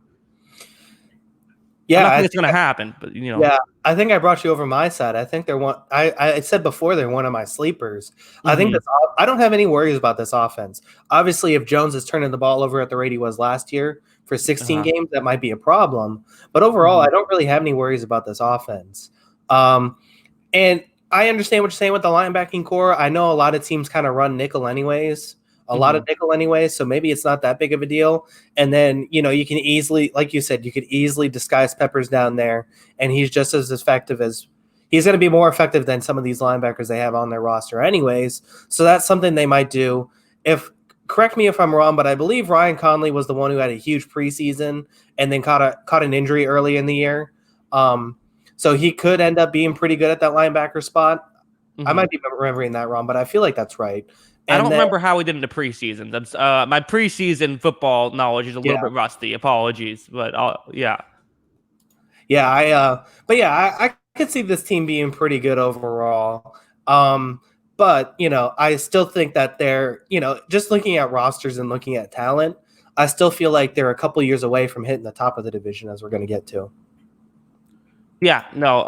Yeah, I think it's going to happen, but Yeah, I think I brought you over my side. I think they're one. I said before they're one of my sleepers. I think I don't have any worries about this offense. Obviously, if Jones is turning the ball over at the rate he was last year for 16 games, that might be a problem. But overall, I don't really have any worries about this offense. And I understand what you're saying with the linebacking core. I know a lot of teams kind of run nickel anyways. So maybe it's not that big of a deal. And then, you can easily, like you said, you could easily disguise Peppers down there, and he's just as effective he's going to be more effective than some of these linebackers they have on their roster anyways. So that's something they might do. Correct me if I'm wrong, but I believe Ryan Conley was the one who had a huge preseason and then caught an injury early in the year. So he could end up being pretty good at that linebacker spot. I might be remembering that wrong, but I feel like that's right. I don't remember how he did in the preseason. My preseason football knowledge is a little bit rusty. Apologies, but yeah. Yeah, I could see this team being pretty good overall. But, I still think that they're, just looking at rosters and looking at talent, I still feel like they're a couple years away from hitting the top of the division, as we're going to get to. Yeah, no,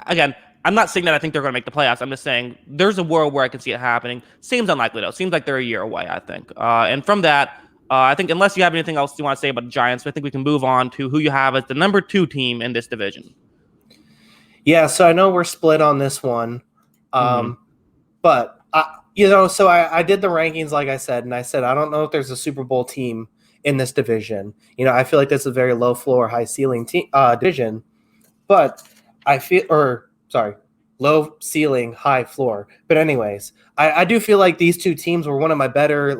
again, I'm not saying that I think they're going to make the playoffs. I'm just saying there's a world where I can see it happening. Seems unlikely, though. Seems like they're a year away, I think. And from that, I think unless you have anything else you want to say about the Giants, I think we can move on to who you have as the number 2 team in this division. Yeah, so I know we're split on this one. But, so I did the rankings, like I said, and I said I don't know if there's a Super Bowl team in this division. I feel like this is a very low floor, high ceiling division. But I feel low ceiling, high floor. But anyways, I do feel like these two teams were one of my better,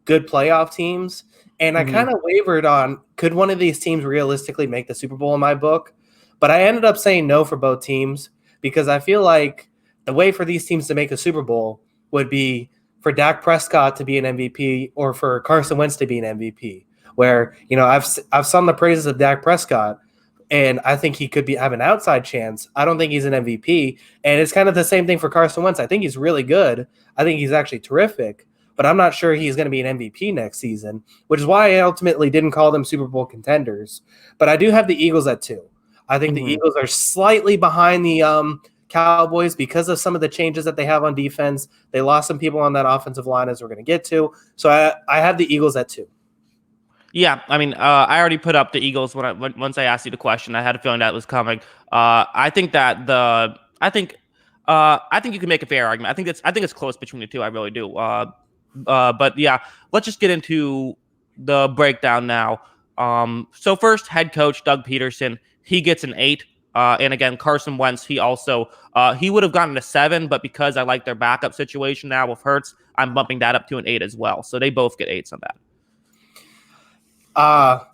good playoff teams. And I kind of wavered on, could one of these teams realistically make the Super Bowl in my book? But I ended up saying no for both teams because I feel like the way for these teams to make a Super Bowl would be for Dak Prescott to be an MVP or for Carson Wentz to be an MVP. Where, I've sung the praises of Dak Prescott, and I think he could have an outside chance. I don't think he's an MVP. And it's kind of the same thing for Carson Wentz. I think he's really good. I think he's actually terrific. But I'm not sure he's going to be an MVP next season, which is why I ultimately didn't call them Super Bowl contenders. But I do have the Eagles at 2. I think the Eagles are slightly behind the Cowboys because of some of the changes that they have on defense. They lost some people on that offensive line, as we're going to get to. So I have the Eagles at 2. Yeah, I mean, I already put up the Eagles once I asked you the question. I had a feeling that was coming. I think that I think you can make a fair argument. I think it's close between the two. I really do. But yeah, let's just get into the breakdown now. So first, head coach Doug Peterson, he gets an 8. And again, Carson Wentz, he would have gotten a 7, but because I like their backup situation now with Hurts, I'm bumping that up to an 8 as well. So they both get 8s on that.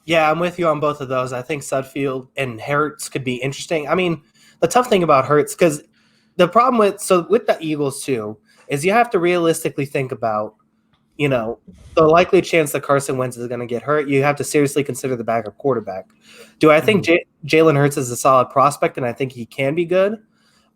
Yeah, I'm with you on both of those. I think Sudfeld and Hurts could be interesting. I mean, the tough thing about Hurts, because the problem with the Eagles too, is you have to realistically think about, the likely chance that Carson Wentz is going to get hurt. You have to seriously consider the backup quarterback. Do I think Jalen Hurts is a solid prospect, and I think he can be good?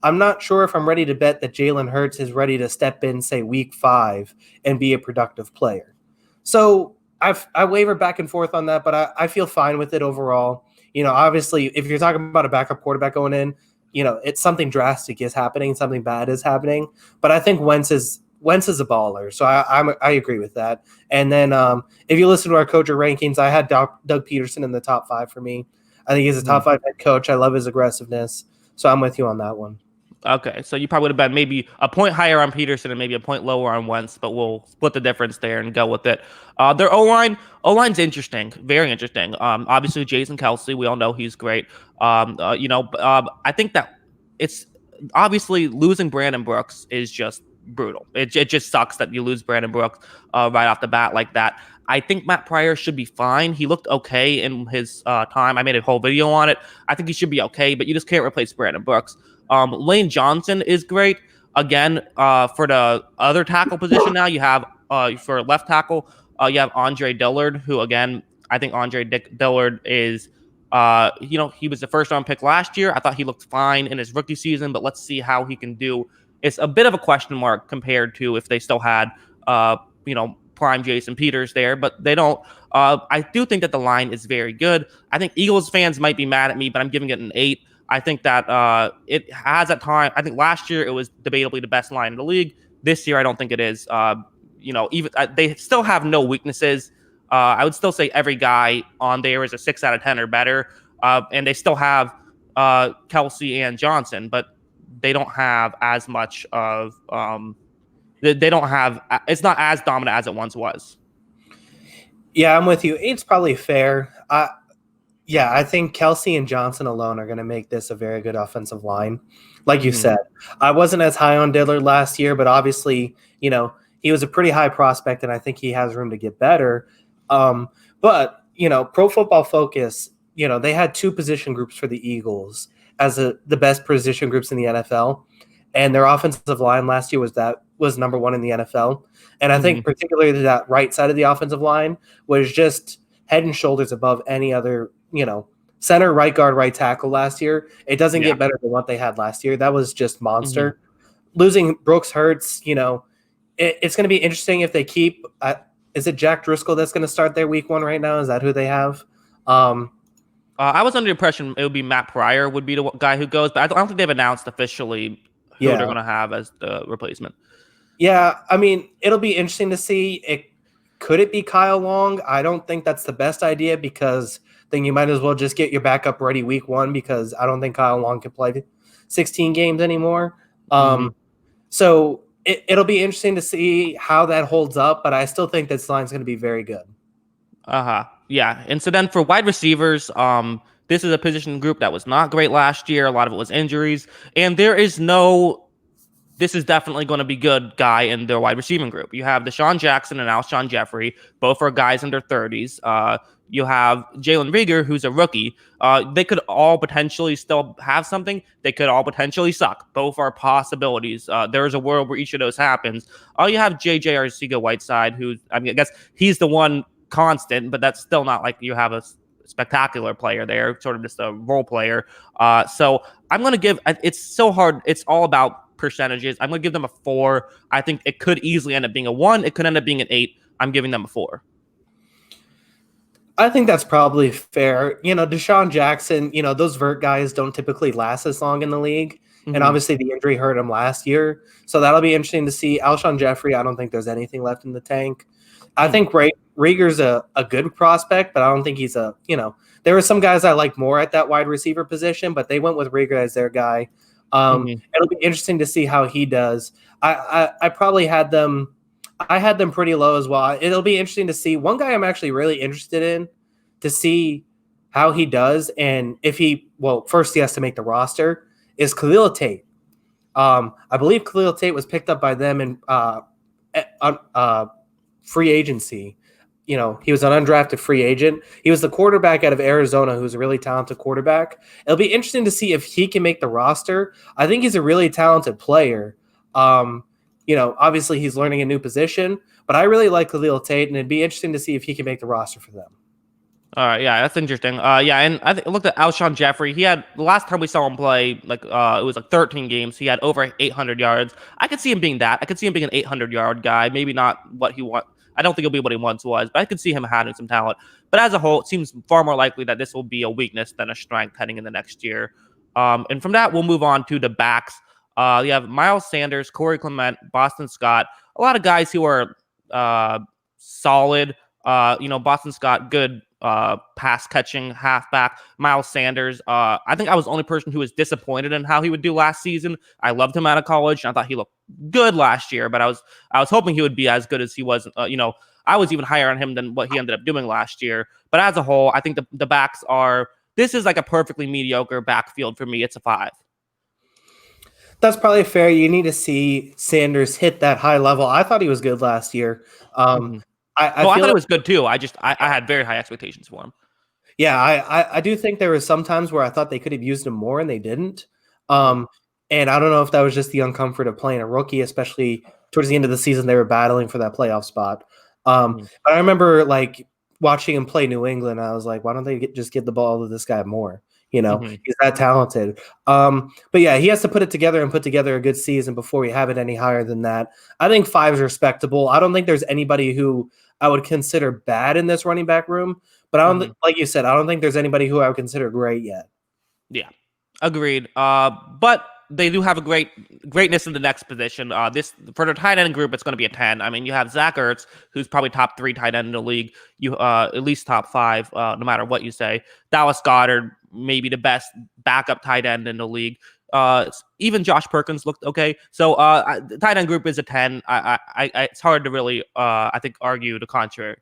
I'm not sure if I'm ready to bet that Jalen Hurts is ready to step in, say, week 5 and be a productive player. So I waver back and forth on that, but I feel fine with it overall. Obviously, if you're talking about a backup quarterback going in, it's something drastic is happening, something bad is happening. But I think Wentz is a baller, so I agree with that. And then if you listen to our coach rankings, I had Doug Peterson in the top 5 for me. I think he's a top 5 head coach. I love his aggressiveness, so I'm with you on that one. Okay, so you probably would have been maybe a point higher on Peterson and maybe a point lower on Wentz, but we'll split the difference there and go with it. Their O-line's interesting, very interesting. Obviously, Jason Kelce, we all know he's great. I think that obviously losing Brandon Brooks is just brutal. It just sucks that you lose Brandon Brooks right off the bat like that. I think Matt Pryor should be fine. He looked okay in his time. I made a whole video on it. I think he should be okay, but you just can't replace Brandon Brooks. Lane Johnson is great. Again, for the other tackle position now, you have for left tackle, you have Andre Dillard, who again, I think Dillard is he was the first round pick last year. I thought he looked fine in his rookie season, but let's see how he can do. It's a bit of a question mark compared to if they still had, prime Jason Peters there, but they don't. I do think that the line is very good. I think Eagles fans might be mad at me, but I'm giving it an 8. I think that it has at time. I think last year it was debatably the best line in the league. This year, I don't think it is. Even they still have no weaknesses. I would still say every guy on there is a 6 out of 10 or better. And they still have Kelsey and Johnson, but they don't have as much of they don't have. It's not as dominant as it once was. Yeah, I'm with you. It's probably fair. I think Kelsey and Johnson alone are going to make this a very good offensive line. Like you said, I wasn't as high on Dillard last year, but obviously, he was a pretty high prospect, and I think he has room to get better. But Pro Football Focus, they had 2 position groups for the Eagles as the best position groups in the NFL, and their offensive line last year was number 1 in the NFL. And I think particularly that right side of the offensive line was just head and shoulders above any other, center, right guard, right tackle last year. It doesn't get better than what they had last year. That was just monster. Losing Brooks hurts, it's going to be interesting if they keep is it Jack Driscoll that's going to start their week 1 right now? Is that who they have? I was under the impression it would be Matt Pryor would be the guy who goes, but I don't think they've announced officially who they're going to have as the replacement. Yeah, I mean, it'll be interesting to see. Could it be Kyle Long? I don't think that's the best idea, because then you might as well just get your backup ready week 1, because I don't think Kyle Long can play 16 games anymore. So it'll be interesting to see how that holds up, but I still think this line's going to be very good. Yeah. And so then for wide receivers, this is a position group that was not great last year. A lot of it was injuries, and this is definitely going to be good guy in their wide receiving group. You have Deshaun Jackson and Alshon Jeffrey, both are guys in their 30s. You have Jalen Reagor, who's a rookie. They could all potentially still have something. They could all potentially suck. Both are possibilities. There is a world where each of those happens. You have J.J. Arcega-Whiteside, who, I guess he's the one constant, but that's still not like you have a spectacular player there, sort of just a role player. So I'm going to give, it's so hard. It's all about percentages. I'm going to give them a 4. I think it could easily end up being a 1. It could end up being an 8. I'm giving them a 4. I think that's probably fair. Deshaun Jackson, those vert guys don't typically last as long in the league. And obviously the injury hurt him last year. So that'll be interesting to see. Alshon Jeffrey, I don't think there's anything left in the tank. I think Reagor's a good prospect, but I don't think he's there were some guys I like more at that wide receiver position, but they went with Reagor as their guy. It'll be interesting to see how he does. I probably had them pretty low as well. It'll be interesting to see. One guy I'm actually really interested in to see how he does, and first he has to make the roster, is Khalil Tate. I believe Khalil Tate was picked up by them in free agency. He was an undrafted free agent. He was the quarterback out of Arizona, who's a really talented quarterback. It'll be interesting to see if he can make the roster. I think he's a really talented player. Obviously he's learning a new position, but I really like Khalil Tate, and it'd be interesting to see if he can make the roster for them. All right, yeah, that's interesting. And I looked at Alshon Jeffrey. He had, the last time we saw him play, it was 13 games. He had over 800 yards. I could see him being that. I could see him being an 800-yard guy. Maybe not what he wants. I don't think he'll be what he once was, but I could see him having some talent. But as a whole, it seems far more likely that this will be a weakness than a strength heading in the next year. And from that, we'll move on to the backs. You have Miles Sanders, Corey Clement, Boston Scott. A lot of guys who are solid. Boston Scott, good pass catching halfback. Miles Sanders, I think I was the only person who was disappointed in how he would do last season. I loved him out of college, and I thought he looked good last year, but I was hoping he would be as good as he was. I was even higher on him than what he ended up doing last year. But as a whole, I think the backs this is like a perfectly mediocre backfield for me. It's a 5. That's probably fair. You need to see Sanders hit that high level. I thought he was good last year. I thought it was good too. I had very high expectations for him. Yeah, I do think there was some times where I thought they could have used him more and they didn't. And I don't know if that was just the uncomfort of playing a rookie, especially towards the end of the season, they were battling for that playoff spot. But I remember like watching him play New England. I was like, why don't they just give the ball to this guy more? You know, he's that talented. But yeah, he has to put it together and put together a good season before we have it any higher than that. I think 5 is respectable. I don't think there's anybody who I would consider bad in this running back room. But I don't like you said, I don't think there's anybody who I would consider great yet. Yeah, agreed. But they do have a greatness in the next position. This for the tight end group, it's going to be a 10. I mean, you have Zach Ertz, who's probably top 3 tight end in the league. You at least top 5, no matter what you say. Dallas Goedert, maybe the best backup tight end in the league. Even Josh Perkins looked okay. So the tight end group is a 10. It's hard to really, I think, argue the contrary.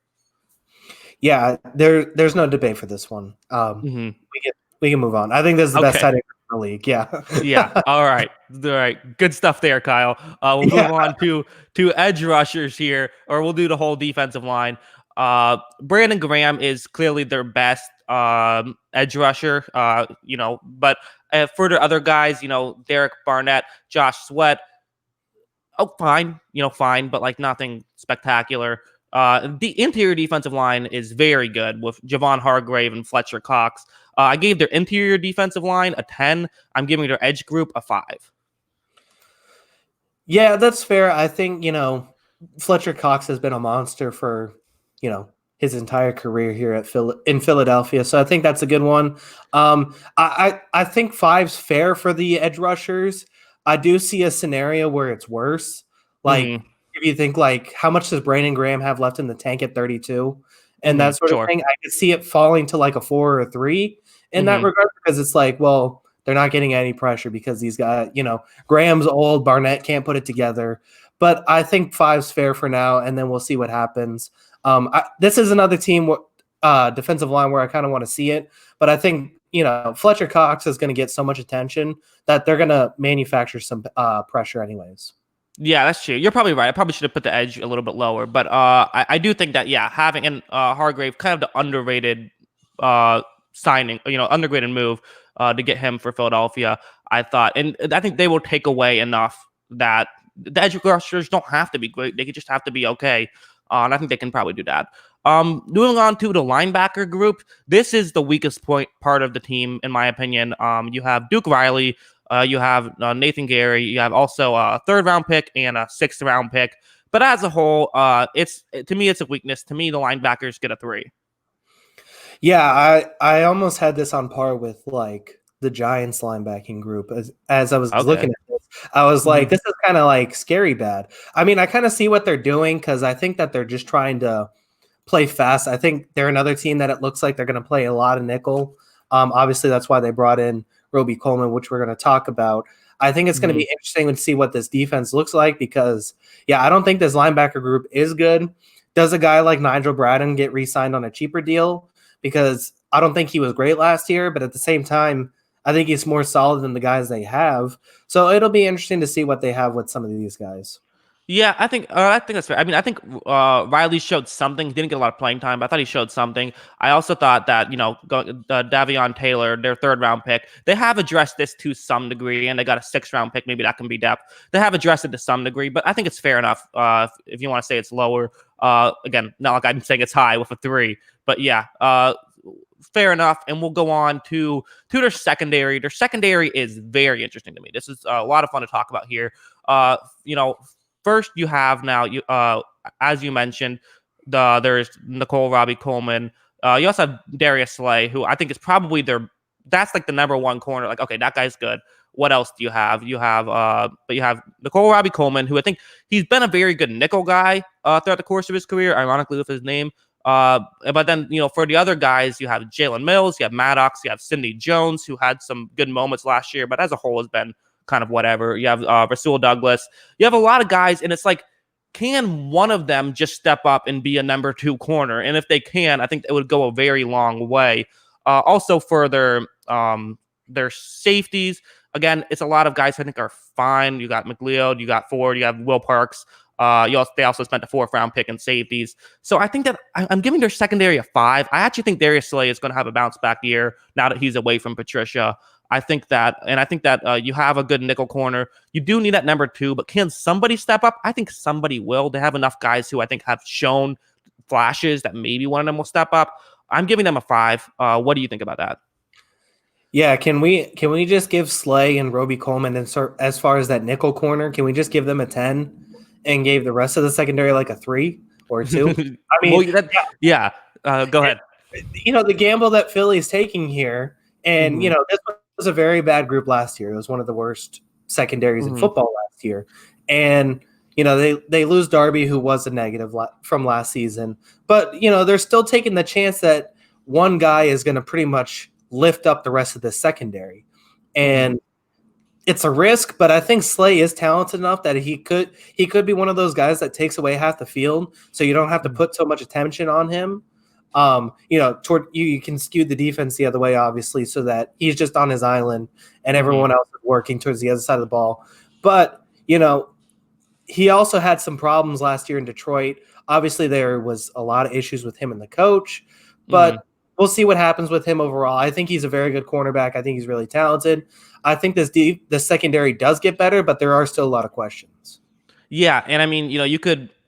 Yeah, there's no debate for this one. We can move on. I think this is the best tight end in the league. Yeah. Yeah. All right. Good stuff there, Kyle. We'll move on to edge rushers here, or we'll do the whole defensive line. Brandon Graham is clearly their best edge rusher. But for the other guys, Derek Barnett, Josh Sweat. Oh, fine. Fine, but like nothing spectacular. The interior defensive line is very good with Javon Hargrave and Fletcher Cox. I gave their interior defensive line a 10. I'm giving their edge group a 5. Yeah, that's fair. I think, Fletcher Cox has been a monster for, his entire career here in Philadelphia. So I think that's a good one. I think 5's fair for the edge rushers. I do see a scenario where it's worse. Like, if you think like how much does Brandon Graham have left in the tank at 32 and that sort of thing, I could see it falling to like a 4 or a 3 in that regard, because it's like, well, they're not getting any pressure because these guys, Graham's old, Barnett can't put it together. But I think 5's fair for now, and then we'll see what happens. This is another team, defensive line, where I kind of want to see it, but I think Fletcher Cox is going to get so much attention that they're going to manufacture some pressure anyways. Yeah, that's true. You're probably right. I probably should have put the edge a little bit lower, but I do think that having Hargrave, kind of the underrated signing, underrated move to get him for Philadelphia. I thought, and I think they will take away enough that the edge rushers don't have to be great; they could just have to be okay, and I think they can probably do that. Moving on to the linebacker group, this is the weakest part of the team, in my opinion. You have Duke Riley. You have Nathan Gary. You have also a 3rd-round pick and a 6th-round pick. But as a whole, it's a weakness. To me, the linebackers get a 3. Yeah, I almost had this on par with like the Giants linebacking group. As I was looking at this, I was like, this is kind of like scary bad. I mean, I kind of see what they're doing, because I think that they're just trying to play fast. I think they're another team that it looks like they're going to play a lot of nickel. Obviously, that's why they brought in Roby Coleman, which we're going to talk about. I think it's going to be interesting to see what this defense looks like, because, I don't think this linebacker group is good. Does a guy like Nigel Bradden get re-signed on a cheaper deal? Because I don't think he was great last year, but at the same time, I think he's more solid than the guys they have. So it'll be interesting to see what they have with some of these guys. Yeah, I think that's fair. I mean, I think Riley showed something. He didn't get a lot of playing time, but I thought he showed something. I also thought that Davion Taylor, their 3rd-round pick, they have addressed this to some degree, and they got a 6th-round pick. Maybe that can be depth. They have addressed it to some degree, but I think it's fair enough. If you want to say it's lower, again, not like I'm saying it's high with a 3, but fair enough. And we'll go on to their secondary. Their secondary is very interesting to me. This is a lot of fun to talk about here. First, you have now, as you mentioned, there's Nicole Robbie Coleman. You also have Darius Slay, who I think is probably that's like the number 1 corner. Like, okay, that guy's good. What else do you have? You have Nicole Robbie Coleman, who I think he's been a very good nickel guy throughout the course of his career, ironically with his name. But then, for the other guys, you have Jalen Mills, you have Maddox, you have Sidney Jones, who had some good moments last year, but as a whole has been kind of whatever. You have Rasul Douglas. You have a lot of guys, and it's like, can one of them just step up and be a number 2 corner? And if they can, I think it would go a very long way. Also for their safeties, Again, it's a lot of guys I think are fine. You got McLeod, you got Ford, you have Will Parks. They also spent a 4th-round pick in safeties. So I think that I'm giving their secondary a 5. I actually think Darius Slay is going to have a bounce back year now that he's away from Patricia. I think that you have a good nickel corner. You do need that number 2, but can somebody step up? I think somebody will. They have enough guys who I think have shown flashes that maybe one of them will step up. I'm giving them a 5. What do you think about that? Yeah, can we just give Slay and Roby Coleman, and as far as that nickel corner, can we just give them a 10 and gave the rest of the secondary like a 3 or 2? I mean, well, go ahead. The gamble that Philly's taking here, and this was a very bad group last year. It was one of the worst secondaries in football last year, and they lose Darby, who was a negative from last season, but they're still taking the chance that one guy is going to pretty much lift up the rest of the secondary, and it's a risk, but I think Slay is talented enough that he could be one of those guys that takes away half the field, so you don't have to put so much attention on him. Toward you can skew the defense the other way, obviously, so that he's just on his island and everyone else is working towards the other side of the ball. But he also had some problems last year in Detroit. Obviously, there was a lot of issues with him and the coach, but we'll see what happens with him overall. I think he's a very good cornerback. I think he's really talented. I think the secondary does get better, but there are still a lot of questions. Yeah, and I mean,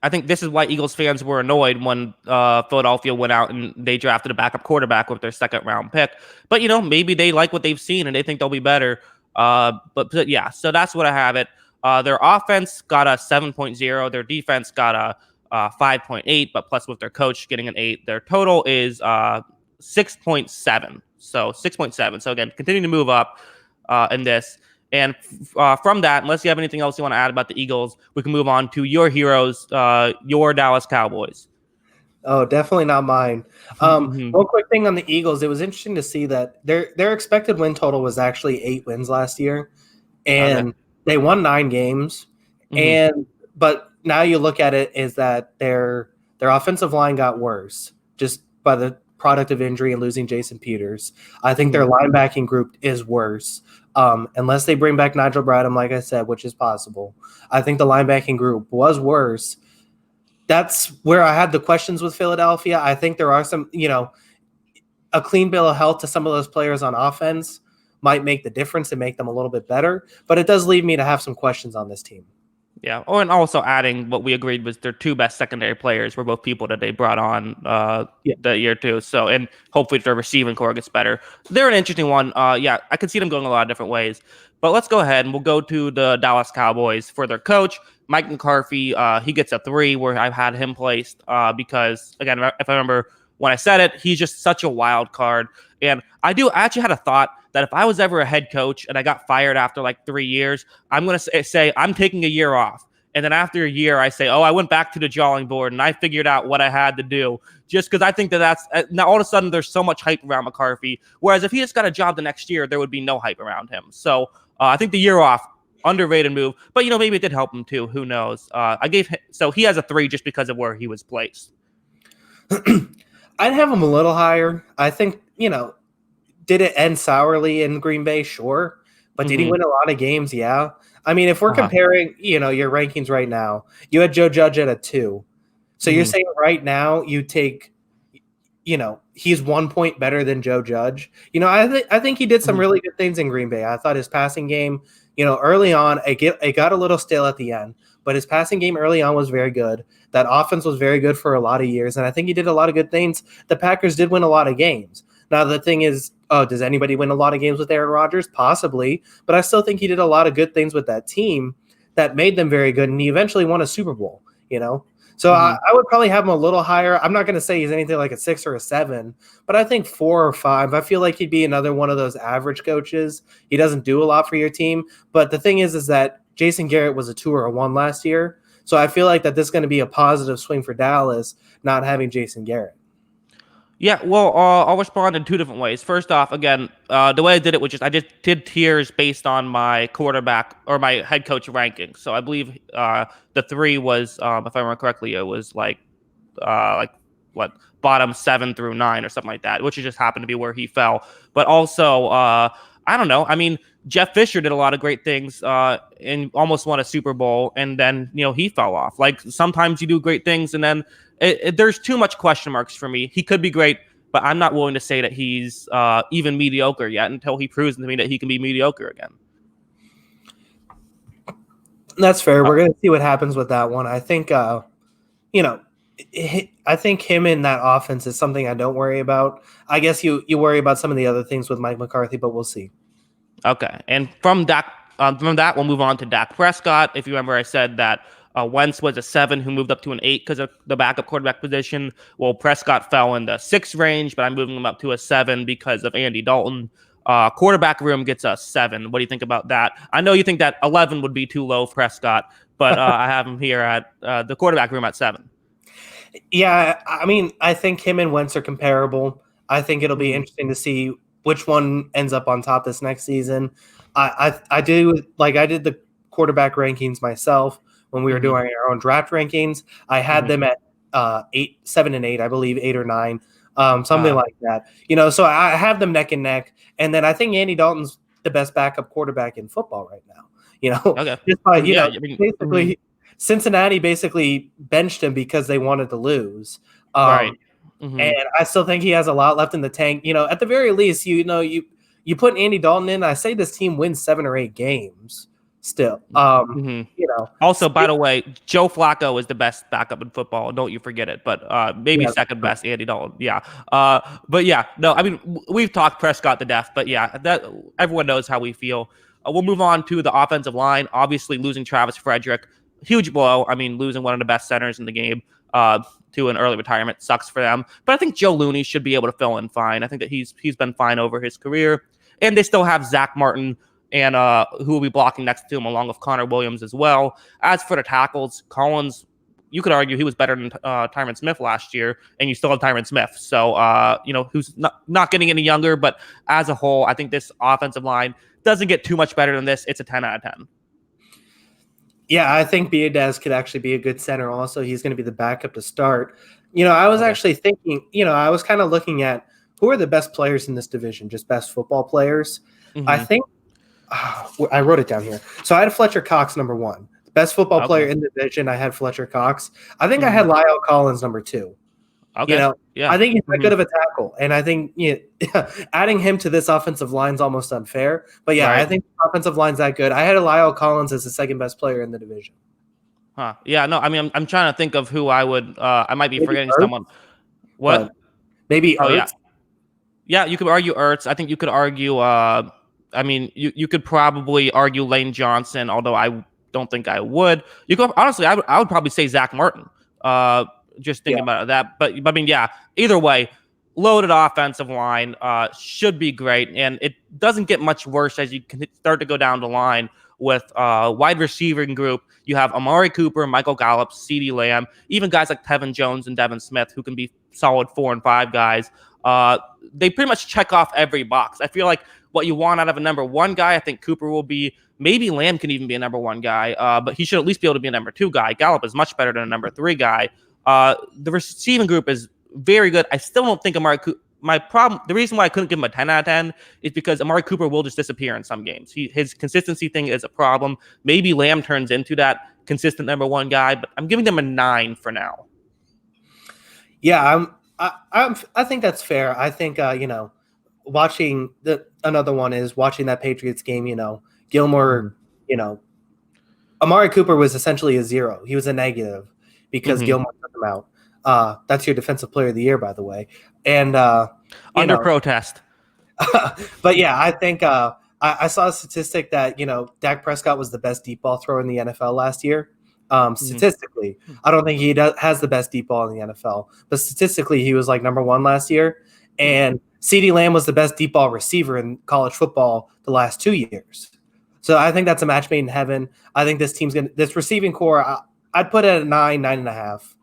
I think this is why Eagles fans were annoyed when Philadelphia went out and they drafted a backup quarterback with their 2nd-round pick. But, maybe they like what they've seen and they think they'll be better. But yeah, so that's what I have it. Their offense got a 7.0. Their defense got a 5.8, but plus with their coach getting an 8. Their total is 6.7. So 6.7. So again, continuing to move up in this. And from that, unless you have anything else you want to add about the Eagles, we can move on to your heroes, your Dallas Cowboys. Oh, definitely not mine. One quick thing on the Eagles, it was interesting to see that their expected win total was actually 8 wins last year, and they won 9 games. But now you look at it is that their offensive line got worse just by the product of injury and losing Jason Peters. I think their linebacking group is worse. Unless they bring back Nigel Bradham, like I said, which is possible. I think the linebacking group was worse. That's where I had the questions with Philadelphia. I think there are some, a clean bill of health to some of those players on offense might make the difference and make them a little bit better. But it does leave me to have some questions on this team. Yeah. Oh, and also adding what we agreed was their 2 best secondary players were both people that they brought on the year too. So, and hopefully their receiving core gets better. They're an interesting one. I could see them going a lot of different ways. But let's go ahead and we'll go to the Dallas Cowboys for their coach, Mike McCarthy. He gets a 3 where I've had him placed because, again, if I remember when I said it, he's just such a wild card. And I actually had a thought that if I was ever a head coach and I got fired after like 3 years, I'm going to say I'm taking a year off. And then after a year, I say, I went back to the drawing board and I figured out what I had to do, just because I think that's now all of a sudden there's so much hype around McCarthy. Whereas if he just got a job the next year, there would be no hype around him. So I think the year off, underrated move, but maybe it did help him too. Who knows? So he has a 3 just because of where he was placed. I'd have him a little higher. I think, did it end sourly in Green Bay? Sure. But did he win a lot of games? Yeah. I mean, if we're comparing, your rankings right now, you had Joe Judge at a 2. So you're saying right now you take, he's 1 point better than Joe Judge. I think he did some really good things in Green Bay. I thought his passing game, early on, it got a little stale at the end, but his passing game early on was very good. That offense was very good for a lot of years, and I think he did a lot of good things. The Packers did win a lot of games. Now, the thing is, does anybody win a lot of games with Aaron Rodgers? Possibly, but I still think he did a lot of good things with that team that made them very good, and he eventually won a Super Bowl, So I would probably have him a little higher. I'm not going to say he's anything like a 6 or a 7, but I think 4 or 5. I feel like he'd be another one of those average coaches. He doesn't do a lot for your team, but the thing is that Jason Garrett was a 2 or a 1 last year, so I feel like that this is going to be a positive swing for Dallas not having Jason Garrett. Yeah, well, I'll respond in 2 different ways. First off, again, the way I did it was I just did tiers based on my quarterback or my head coach ranking. So I believe the 3 was, if I remember correctly, it was bottom 7 through 9 or something like that, which just happened to be where he fell. But also, I don't know. I mean, Jeff Fisher did a lot of great things and almost won a Super Bowl, and then he fell off. Like sometimes you do great things, and then there's too much question marks for me. He could be great, but I'm not willing to say that he's even mediocre yet until he proves to me that he can be mediocre again. That's fair. We're going to see what happens with that one. I think, I think him in that offense is something I don't worry about. I guess you worry about some of the other things with Mike McCarthy, but we'll see. Okay. And from that, we'll move on to Dak Prescott. If you remember, I said that Wentz was a 7 who moved up to an 8 because of the backup quarterback position. Well, Prescott fell in the 6 range, but I'm moving him up to a 7 because of Andy Dalton. Quarterback room gets a 7. What do you think about that? I know you think that 11 would be too low for Prescott, but I have him here at the quarterback room at 7. Yeah, I mean, I think him and Wentz are comparable. I think it'll be interesting to see which one ends up on top this next season. I did the quarterback rankings myself when we were doing our own draft rankings. I had them at 7 and 8, I believe 8 or 9. Something like that, so I have them neck and neck. And then I think Andy Dalton's the best backup quarterback in football right now, okay. Just by, basically Cincinnati basically benched him because they wanted to lose. Right. And I still think he has a lot left in the tank. At the very least, you put Andy Dalton in, I say this team wins 7 or 8 games still. Also, by the way, Joe Flacco is the best backup in football. Don't you forget it. But maybe second best, Andy Dalton. Yeah. But yeah, no, I mean, we've talked Prescott to death, but yeah, that everyone knows how we feel. We'll move on to the offensive line. Obviously, losing Travis Frederick, huge blow. I mean, losing one of the best centers in the game to an early retirement sucks for them. But I think Joe Looney should be able to fill in fine. I think that he's been fine over his career. And they still have Zach Martin and who will be blocking next to him along with Connor Williams as well. As for the tackles, Collins, you could argue he was better than Tyron Smith last year, and you still have Tyron Smith. So, who's not getting any younger, but as a whole, I think this offensive line doesn't get too much better than this. It's a 10 out of 10. Yeah, I think Biadasz could actually be a good center also. He's going to be the backup to start. I was actually thinking, I was kind of looking at who are the best players in this division, just best football players. I think I wrote it down here. So I had Fletcher Cox number 1. The best football player in the division, I had Fletcher Cox. I think I had Lyle Collins number 2. Okay. I think he's that good of a tackle. And I think adding him to this offensive line is almost unfair. But yeah, I think the offensive line's that good. I had Lyle Collins as the second best player in the division. Huh. Yeah, no, I mean, I'm trying to think of who I would I might be forgetting someone. What? Maybe Ertz? Yeah, you could argue Ertz. I think you could argue you could probably argue Lane Johnson, although I don't think I would. You could honestly, I would probably say Zach Martin. Just thinking about that, but I mean, yeah. Either way, loaded offensive line should be great, and it doesn't get much worse as you can start to go down the line with wide receiving group. You have Amari Cooper, Michael Gallup, CeeDee Lamb, even guys like Tevin Jones and Devin Smith who can be solid 4 and 5 guys. They pretty much check off every box. I feel like what you want out of a number 1 guy, I think Cooper will be. Maybe Lamb can even be a number 1 guy, but he should at least be able to be a number 2 guy. Gallup is much better than a number 3 guy. The receiving group is very good. I still don't think Amari Cooper. The reason why I couldn't give him a 10 out of 10 is because Amari Cooper will just disappear in some games. His consistency thing is a problem. Maybe Lamb turns into that consistent number 1 guy, but I'm giving them a 9 for now. Yeah, I think that's fair. I think watching another one is watching that Patriots game. Gilmore. Amari Cooper was essentially a 0. He was a negative because Gilmore took him out. That's your defensive player of the year, by the way. And under protest. But yeah, I think I saw a statistic that Dak Prescott was the best deep ball thrower in the NFL last year. Statistically, I don't think he has the best deep ball in the NFL, but statistically, he was like number 1 last year. And CeeDee Lamb was the best deep ball receiver in college football the last 2 years. So I think that's a match made in heaven. I think this receiving core, I'd put it at 9, 9.5.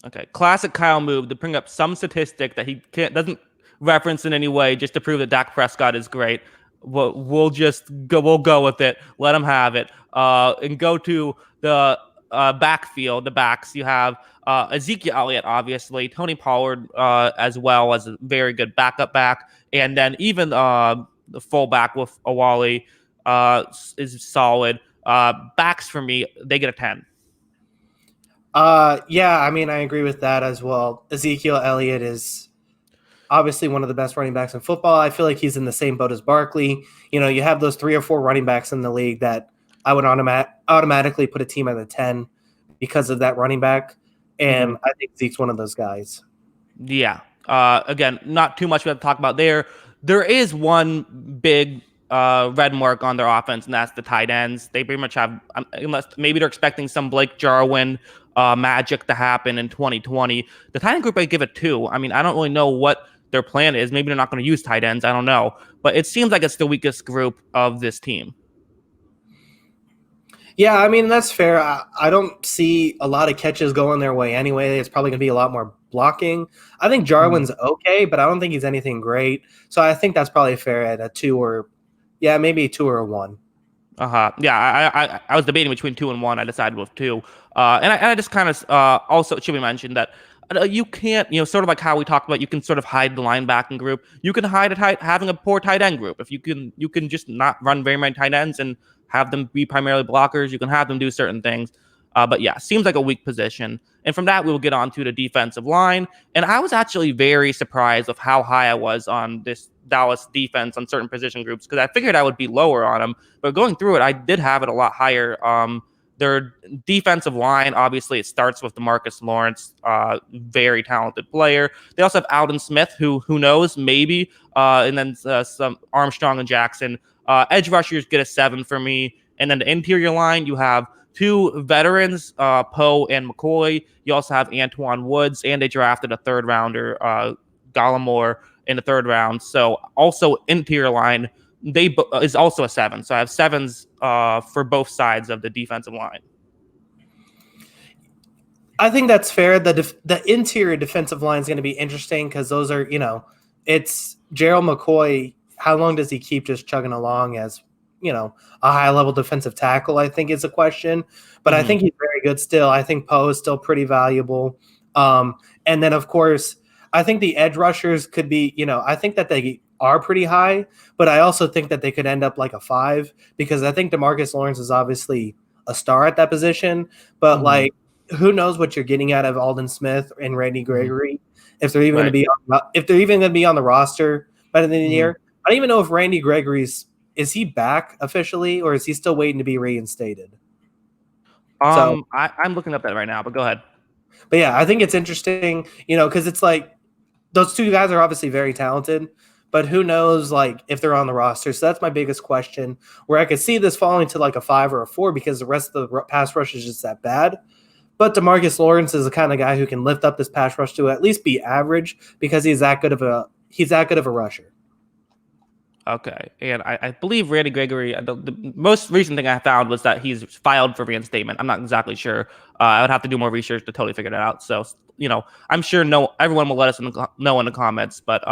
Okay, classic Kyle move to bring up some statistic that he doesn't reference in any way, just to prove that Dak Prescott is great. We'll go with it. Let him have it. And go to the backfield, the backs. You have Ezekiel Elliott, obviously, Tony Pollard as well as a very good backup back, and then even the fullback with Awali is solid. Backs for me, they get a 10. Yeah, I mean, I agree with that as well. Ezekiel Elliott is obviously one of the best running backs in football. I feel like he's in the same boat as Barkley. You know, you have those 3 or 4 running backs in the league that I would automatically put a team at a 10 because of that running back. And I think Zeke's one of those guys. Yeah. Again, not too much we have to talk about there. There is one big red mark on their offense, and that's the tight ends. They pretty much have, unless maybe they're expecting some Blake Jarwin magic to happen in 2020. The tight end group, I give it 2. I mean, I don't really know what their plan is. Maybe they're not going to use tight ends. I don't know. But it seems like it's the weakest group of this team. Yeah, I mean, that's fair. I don't see a lot of catches going their way anyway. It's probably going to be a lot more blocking. I think Jarwin's okay, but I don't think he's anything great. So I think that's probably fair at a 2 or, yeah, maybe a 2 or a 1. Yeah, I was debating between 2 and 1. I decided with 2. And I just kind of also, it should be mentioned that you can't, sort of like how we talked about, you can sort of hide the linebacking group. You can hide having a poor tight end group. If you can just not run very many tight ends and have them be primarily blockers. You can have them do certain things. But yeah, seems like a weak position. And from that, we will get on to the defensive line. And I was actually very surprised of how high I was on this Dallas defense on certain position groups, because I figured I would be lower on them. But going through it, I did have it a lot higher. Their defensive line, obviously, it starts with DeMarcus Lawrence, very talented player. They also have Aldon Smith, who knows, maybe, and then some Armstrong and Jackson. Edge rushers get a 7 for me. And then the interior line, you have 2 veterans, Poe and McCoy. You also have Antoine Woods, and they drafted a 3rd rounder, Gallimore, in the 3rd round. So also interior line, is also a 7. So I have 7s for both sides of the defensive line. I think that's fair. The interior defensive line is going to be interesting because those are, it's Gerald McCoy. How long does he keep just chugging along as, a high-level defensive tackle, I think is a question. But I think he's very good still. I think Poe is still pretty valuable. And then, of course, I think the edge rushers could be, I think that they are pretty high, but I also think that they could end up like a 5 because I think DeMarcus Lawrence is obviously a star at that position. But, who knows what you're getting out of Aldon Smith and Randy Gregory if they're even going to be on the roster by the end of the year. I don't even know if Randy Gregory's is he back officially or is he still waiting to be reinstated? I'm looking up that right now, but go ahead. But yeah, I think it's interesting, because it's like those 2 guys are obviously very talented, but who knows like if they're on the roster. So that's my biggest question, where I could see this falling to like a 5 or a 4 because the rest of the pass rush is just that bad. But DeMarcus Lawrence is the kind of guy who can lift up this pass rush to at least be average because he's that good of a rusher. Okay, and I believe Randy Gregory, the most recent thing I found was that he's filed for reinstatement. I'm not exactly sure. I would have to do more research to totally figure that out. So, I'm sure everyone will let us know in the comments. But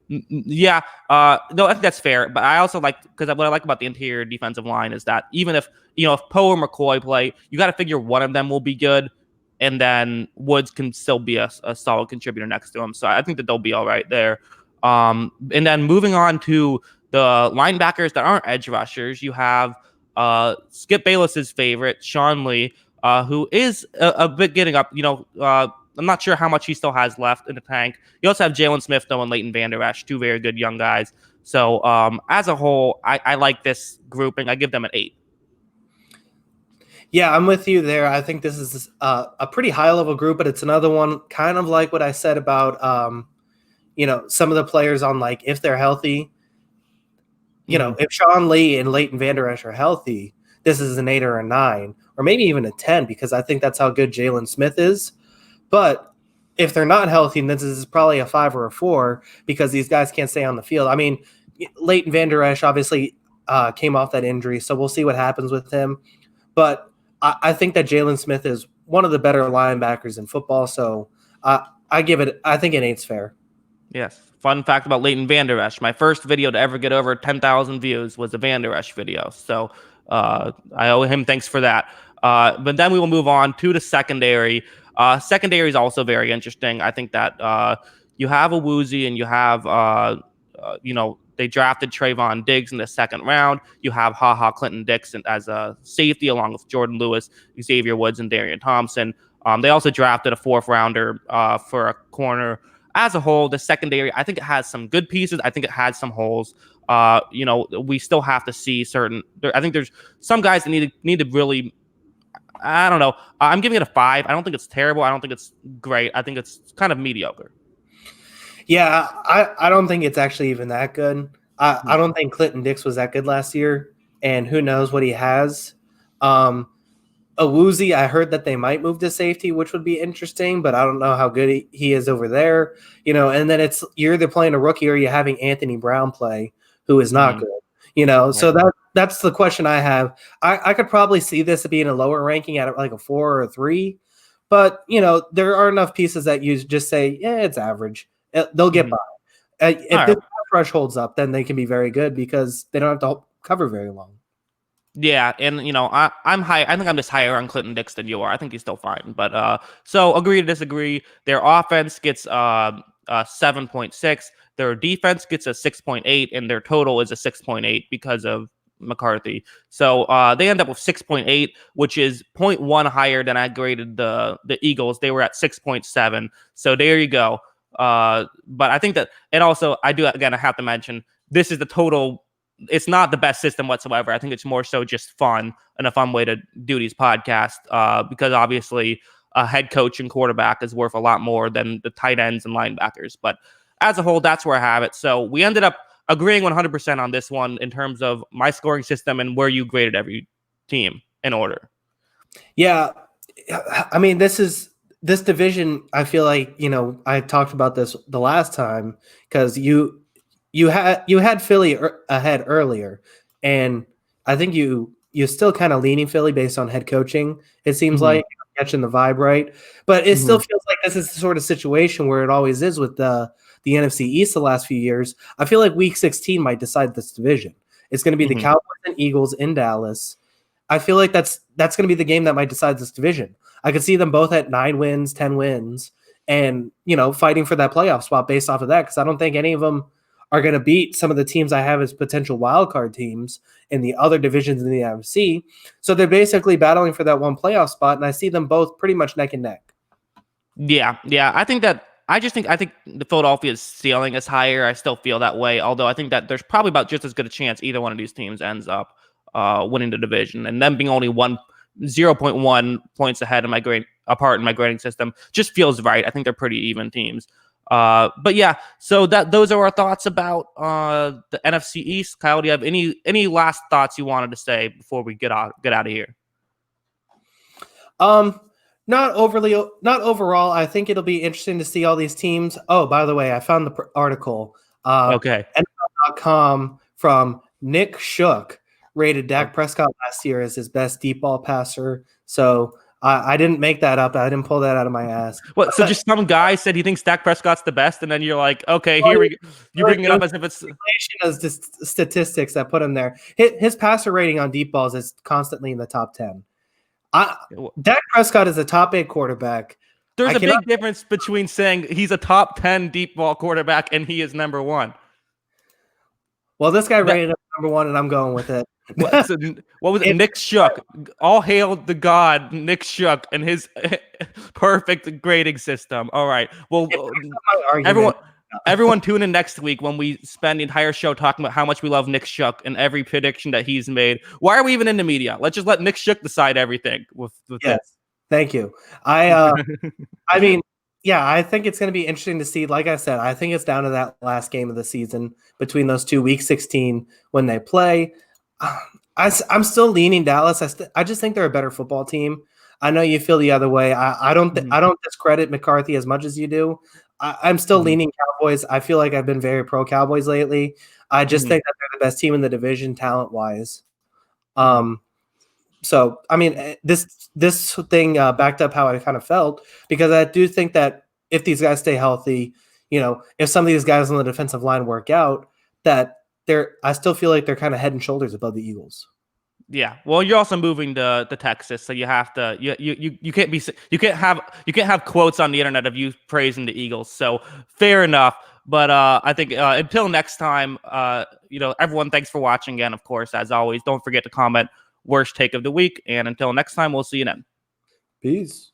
yeah, no, I think that's fair. But I also because what I like about the interior defensive line is that even if, if Poe or McCoy play, you got to figure one of them will be good. And then Woods can still be a solid contributor next to him. So I think that they'll be all right there. And then moving on to the linebackers that aren't edge rushers, you have Skip Bayless's favorite, Sean Lee, who is a bit getting up. I'm not sure how much he still has left in the tank. You also have Jalen Smith, though, and Leighton Vander Esch, 2 very good young guys. So as a whole, I like this grouping. I give them an 8. Yeah, I'm with you there. I think this is a pretty high-level group, but it's another one kind of like what I said about some of the players on like if they're healthy, if Sean Lee and Leighton Vander Esch are healthy, this is an 8 or a 9 or maybe even a 10 because I think that's how good Jalen Smith is. But if they're not healthy, then this is probably a 5 or a 4 because these guys can't stay on the field. I mean, Leighton Vander Esch obviously came off that injury, so we'll see what happens with him. But I think that Jalen Smith is one of the better linebackers in football, so I think an 8's fair. Yes. Fun fact about Leighton Vander Esch. My first video to ever get over 10,000 views was a Vander Esch video. So I owe him thanks for that. But then we will move on to the secondary. Secondary is also very interesting. I think that you have a Woozy and you have, They drafted Trayvon Diggs in the second round. You have Clinton Dix as a safety, along with Jordan Lewis, Xavier Woods, and Darian Thompson. They also drafted a 4th rounder for a corner. As a whole, the secondary, I think it has some good pieces. I think it has some holes. We still have to see I think there's some guys that need to really. I don't know. I'm giving it a 5. I don't think it's terrible. I don't think it's great. I think it's kind of mediocre. Yeah, I don't think it's actually even that good. I don't think Clinton Dix was that good last year, and who knows what he has. Awuzie, I heard that they might move to safety, which would be interesting, but I don't know how good he is over there. And then you're either playing a rookie or you're having Anthony Brown play, who is not good. So that's the question I have. I could probably see this being a lower ranking at like a 4 or a 3, but there are enough pieces that you just say, yeah, it's average. They'll get by. If this rush holds up, then they can be very good because they don't have to cover very long. Yeah, and I'm high. I think I'm just higher on Clinton Dix than you are. I think he's still fine, but so agree to disagree. Their offense gets 7.6. Their defense gets a 6.8, and their total is a 6.8 because of McCarthy. So they end up with 6.8, which is 0.1 higher than I graded the Eagles. They were at 6.7. So there you go. But I think that, and also I have to mention, this is the total. It's not the best system whatsoever. I think it's more so just fun and a fun way to do these podcasts because obviously a head coach and quarterback is worth a lot more than the tight ends and linebackers. But as a whole, that's where I have it. So we ended up agreeing 100% on this one in terms of my scoring system and where you graded every team in order. Yeah. I mean, this division, I feel like, I talked about this the last time because you had Philly ahead earlier, and I think you still kind of leaning Philly based on head coaching. It seems like catching the vibe right, but it still feels like this is the sort of situation where it always is with the NFC East the last few years. I feel like Week 16 might decide this division. It's going to be the Cowboys and Eagles in Dallas. I feel like that's going to be the game that might decide this division. I could see them both at 9 wins, 10 wins, and fighting for that playoff spot based off of that, because I don't think any of them are going to beat some of the teams I have as potential wildcard teams in the other divisions in the NFC. So they're basically battling for that one playoff spot, and I see them both pretty much neck and neck. Yeah. I think the Philadelphia's ceiling is higher. I still feel that way, although I think that there's probably about just as good a chance either one of these teams ends up winning the division, and them being only 0.1 points ahead in my grading system just feels right. I think they're pretty even teams. But yeah, so those are our thoughts about the NFC East. Kyle, do you have any last thoughts you wanted to say before we get out of here? Not overall. I think it'll be interesting to see all these teams. Oh, by the way, I found the article. Okay. NFL.com from Nick Shook rated Dak Prescott last year as his best deep ball passer. So I didn't make that up. I didn't pull that out of my ass. What? So just some guy said he thinks Dak Prescott's the best, and then you're like, okay, here we go. You bring it up as if it's as the statistics that put him there. His passer rating on deep balls is constantly in the top 10. Dak Prescott is a top 8 quarterback. There's a big difference between saying he's a top 10 deep ball quarterback and he is number 1. Well, this guy rated him number 1, and I'm going with it. What was it? Nick Shook. All hail the god, Nick Shook, and his perfect grading system. All right. Well, everyone tune in next week when we spend the entire show talking about how much we love Nick Shook and every prediction that he's made. Why are we even in the media? Let's just let Nick Shook decide everything. With yes. This. Thank you. I mean, yeah, I think it's going to be interesting to see. Like I said, I think it's down to that last game of the season between those two, Week 16 when they play. I'm still leaning Dallas. I just think they're a better football team. I know you feel the other way. I don't discredit McCarthy as much as you do. I'm still leaning Cowboys. I feel like I've been very pro Cowboys lately. I just think that they're the best team in the division talent wise. So I mean, this thing backed up how I kind of felt, because I do think that if these guys stay healthy, if some of these guys on the defensive line work out, that I still feel like they're kind of head and shoulders above the Eagles. Yeah, well, you're also moving to Texas, so you have to you can't have quotes on the internet of you praising the Eagles. So fair enough. But I think until next time, everyone, thanks for watching again. Of course, as always, don't forget to comment worst take of the week. And until next time, we'll see you then. Peace.